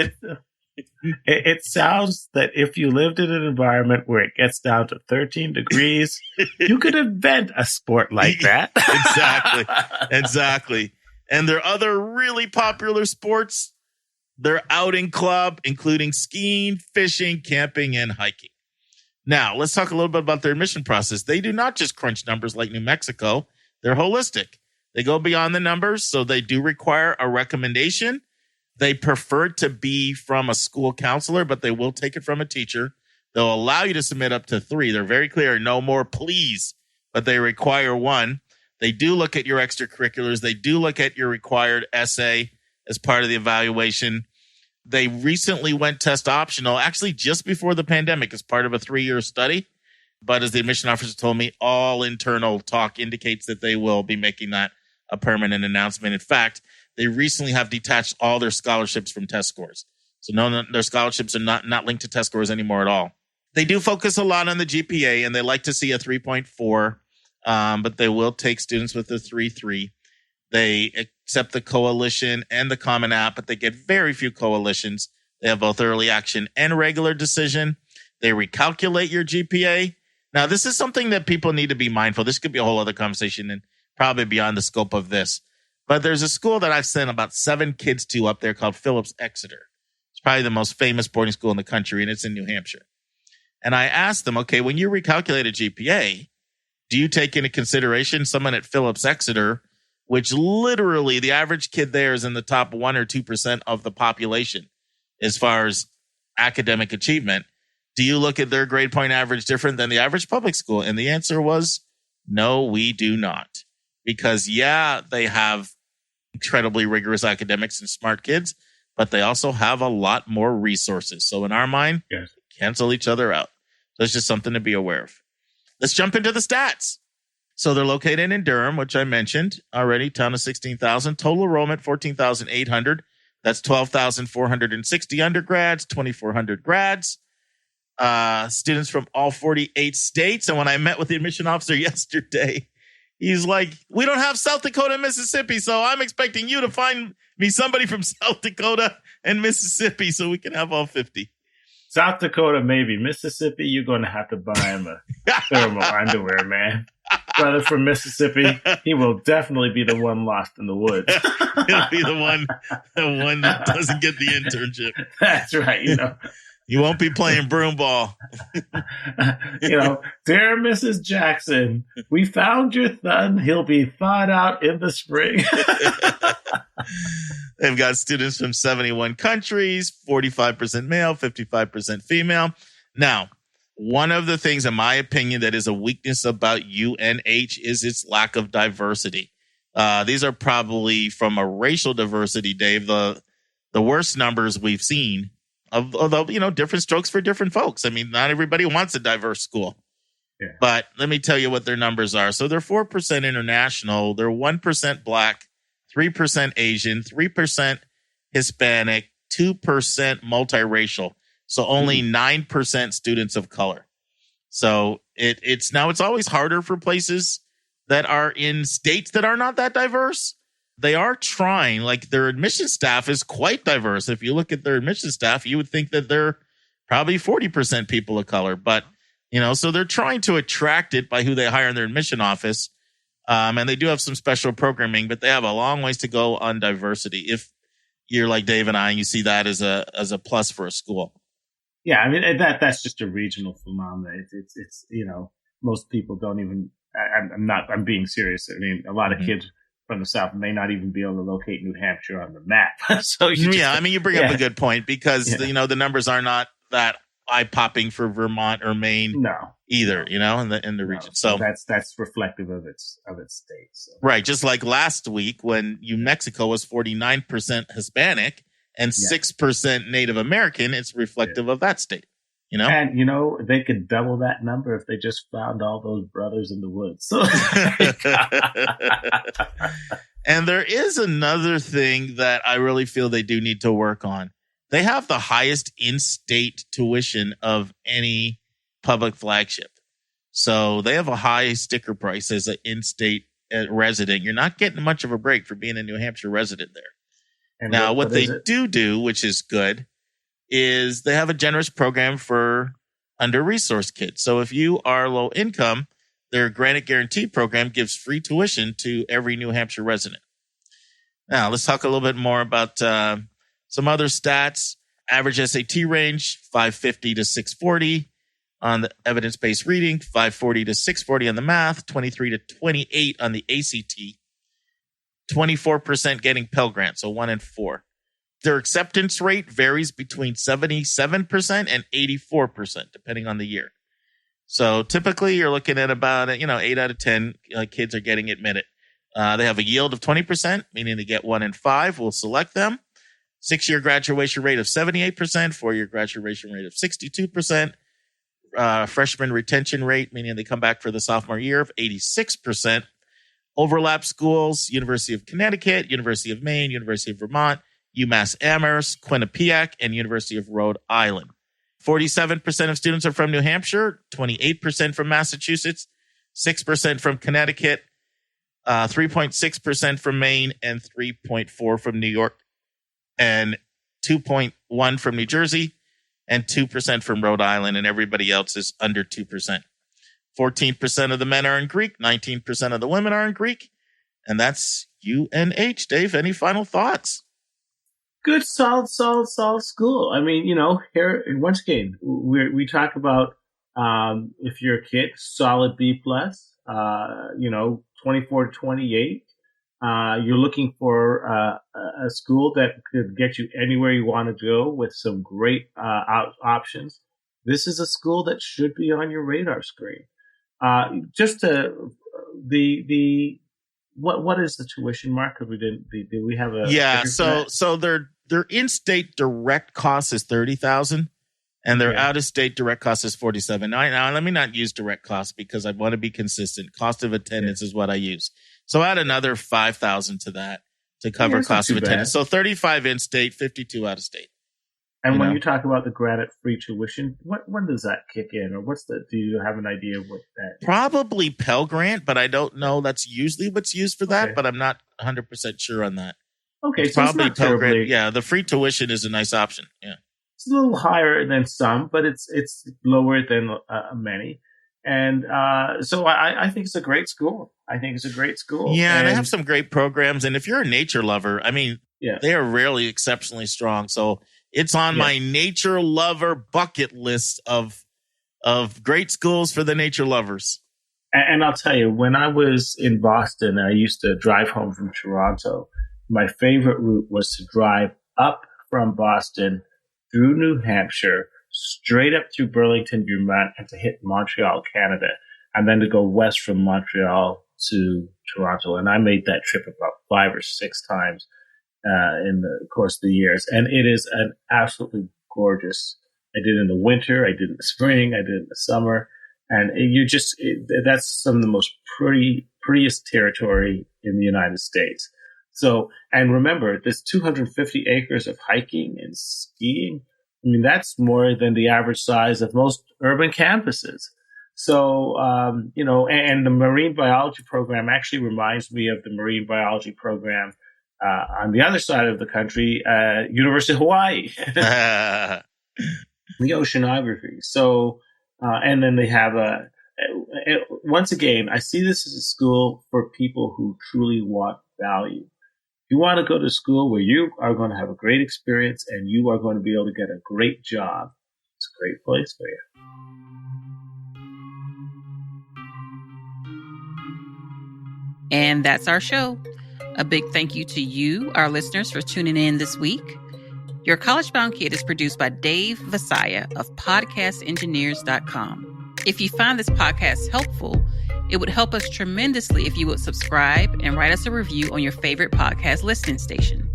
it sounds that if you lived in an environment where it gets down to 13 degrees, you could invent a sport like that. Exactly. And there are other really popular sports. They're outing club, including skiing, fishing, camping, and hiking. Now, let's talk a little bit about their admission process. They do not just crunch numbers like New Mexico. They're holistic. They go beyond the numbers, so they do require a recommendation. They prefer to be from a school counselor, but they will take it from a teacher. They'll allow you to submit up to 3. They're very clear, no more please, but they require 1. They do look at your extracurriculars. They do look at your required essay as part of the evaluation. They recently went test optional, actually just before the pandemic, as part of a 3-year study. But as the admission officer told me, all internal talk indicates that they will be making that a permanent announcement. In fact, they recently have detached all their scholarships from test scores. So no, their scholarships are not linked to test scores anymore at all. They do focus a lot on the GPA, and they like to see a 3.4, but they will take students with a 3.3. They accept the coalition and the common app, but they get very few coalitions. They have both early action and regular decision. They recalculate your GPA. Now, this is something that people need to be mindful. This could be a whole other conversation and probably beyond the scope of this. But there's a school that I've sent about 7 kids to up there called Phillips Exeter. It's probably the most famous boarding school in the country, and it's in New Hampshire. And I asked them, okay, when you recalculate a GPA, do you take into consideration someone at Phillips Exeter, which literally the average kid there is in the top 1 or 2% of the population as far as academic achievement? Do you look at their grade point average different than the average public school? And the answer was, no, we do not. Because, yeah, they have incredibly rigorous academics and smart kids, but they also have a lot more resources. So in our mind, yes, cancel each other out. So it's just something to be aware of. Let's jump into the stats. So they're located in Durham, which I mentioned already, town of 16,000. Total enrollment, 14,800. That's 12,460 undergrads, 2,400 grads. Students from all 48 states. And when I met with the admission officer yesterday, he's like, we don't have South Dakota and Mississippi, so I'm expecting you to find me somebody from South Dakota and Mississippi so we can have all 50. South Dakota, maybe. Mississippi, you're going to have to buy him a thermal underwear, man. Brother from Mississippi, he will definitely be the one lost in the woods. He'll be the one that doesn't get the internship. That's right, You won't be playing broom ball. Dear Mrs. Jackson, we found your son. He'll be thawed out in the spring. They've got students from 71 countries, 45% male, 55% female. Now, one of the things, in my opinion, that is a weakness about UNH is its lack of diversity. These are probably, from a racial diversity, Dave, the worst numbers we've seen. Although, different strokes for different folks. I mean, not everybody wants a diverse school. Yeah. But let me tell you what their numbers are. So they're 4% international. They're 1% Black, 3% Asian, 3% Hispanic, 2% multiracial. So only 9% students of color. So it's always harder for places that are in states that are not that diverse. They are trying, like their admission staff is quite diverse. If you look at their admission staff, you would think that they're probably 40% people of color. But, so they're trying to attract it by who they hire in their admission office. And they do have some special programming, but they have a long ways to go on diversity. If you're like Dave and I, and you see that as a plus for a school. Yeah, I mean, that's just a regional phenomenon. It's most people don't even, I'm being serious. I mean, a lot of kids from the South may not even be able to locate New Hampshire on the map. So you bring up a good point because the numbers are not that eye-popping for Vermont or Maine either, in the region. So that's reflective of its state. So. Right, just like last week when New Mexico was 49% Hispanic and 6% Native American, it's reflective of that state. You know? And, they could double that number if they just found all those brothers in the woods. So And there is another thing that I really feel they do need to work on. They have the highest in-state tuition of any public flagship. So they have a high sticker price as an in-state resident. You're not getting much of a break for being a New Hampshire resident there. And now, what they do, which is good, is they have a generous program for under-resourced kids. So if you are low income, their Granite Guarantee program gives free tuition to every New Hampshire resident. Now, let's talk a little bit more about some other stats. Average SAT range, 550 to 640 on the evidence-based reading, 540 to 640 on the math, 23 to 28 on the ACT, 24% getting Pell Grant, so 1 in 4. Their acceptance rate varies between 77% and 84%, depending on the year. So typically you're looking at about, 8 out of 10 kids are getting admitted. They have a yield of 20%, meaning they get 1 in 5. We'll select them. 6-year graduation rate of 78%, 4-year graduation rate of 62%. Freshman retention rate, meaning they come back for the sophomore year, of 86%. Overlap schools, University of Connecticut, University of Maine, University of Vermont, UMass Amherst, Quinnipiac, and University of Rhode Island. 47% of students are from New Hampshire, 28% from Massachusetts, 6% from Connecticut, 3.6% from Maine, and 3.4% from New York, and 2.1% from New Jersey, and 2% from Rhode Island, and everybody else is under 2%. 14% of the men are in Greek, 19% of the women are in Greek, and that's UNH. Dave, any final thoughts? Good, solid school. I mean, here, once again, we talk about, if you're a kid, solid B+, 24 to 28. You're looking for a school that could get you anywhere you want to go with some great options. This is a school that should be on your radar screen. What is the tuition mark? Because did we have a so their in-state direct cost is $30,000, and their out-of-state direct cost is $47,000. Now let me not use direct cost because I want to be consistent. Cost of attendance is what I use. So add another $5,000 to that to cover cost of attendance. So 35 in-state, 52 out-of-state. And when you talk about the granite free tuition, when does that kick in, or do you have an idea of what that is? Probably Pell Grant, but I don't know. That's usually what's used for that, but I'm not 100% sure on that. Okay, it's so probably it's not Pell Grant. Yeah, the free tuition is a nice option. Yeah, it's a little higher than some, but it's lower than many. And so I think it's a great school. Yeah, and they have some great programs. And if you're a nature lover, I mean, they are really exceptionally strong. So it's on my nature lover bucket list of great schools for the nature lovers. And I'll tell you, when I was in Boston, I used to drive home from Toronto. My favorite route was to drive up from Boston through New Hampshire, straight up through Burlington, Vermont, and to hit Montreal, Canada, and then to go west from Montreal to Toronto. And I made that trip about 5 or 6 times in the course of the years. And it is an absolutely gorgeous. I did it in the winter, I did it in the spring, I did it in the summer. And that's some of the most prettiest territory in the United States. So, and remember, there's 250 acres of hiking and skiing. I mean, that's more than the average size of most urban campuses. So, and the marine biology program actually reminds me of the marine biology program on the other side of the country, University of Hawaii, the oceanography. So, and then they have once again, I see this as a school for people who truly want value. You want to go to school where you are going to have a great experience and you are going to be able to get a great job. It's a great place for you. And that's our show. A big thank you to you, our listeners, for tuning in this week. Your College Bound Kid is produced by Dave Vasaya of podcastengineers.com. If you find this podcast helpful, it would help us tremendously if you would subscribe and write us a review on your favorite podcast listening station.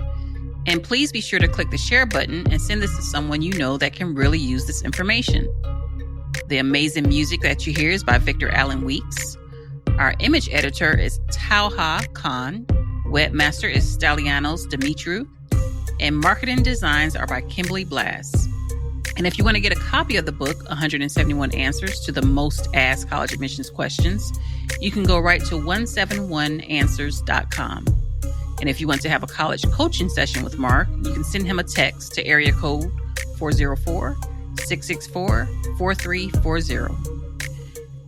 And please be sure to click the share button and send this to someone you know that can really use this information. The amazing music that you hear is by Victor Allen Weeks. Our image editor is Talha Khan. Webmaster is Stallianos Dimitru. And marketing designs are by Kimberly Blass. And if you want to get a copy of the book, 171 Answers to the Most Asked College Admissions Questions, you can go right to 171answers.com. And if you want to have a college coaching session with Mark, you can send him a text to area code 404-664-4340.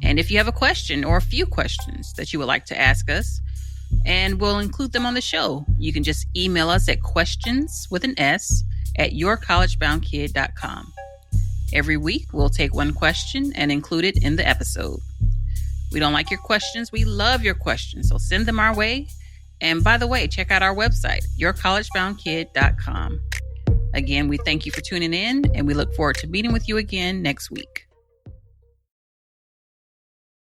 And if you have a question or a few questions that you would like to ask us, and we'll include them on the show, you can just email us at questions@yourcollegeboundkid.com. Every week, we'll take one question and include it in the episode. We don't like your questions. We love your questions. So send them our way. And by the way, check out our website, yourcollegeboundkid.com. Again, we thank you for tuning in, and we look forward to meeting with you again next week.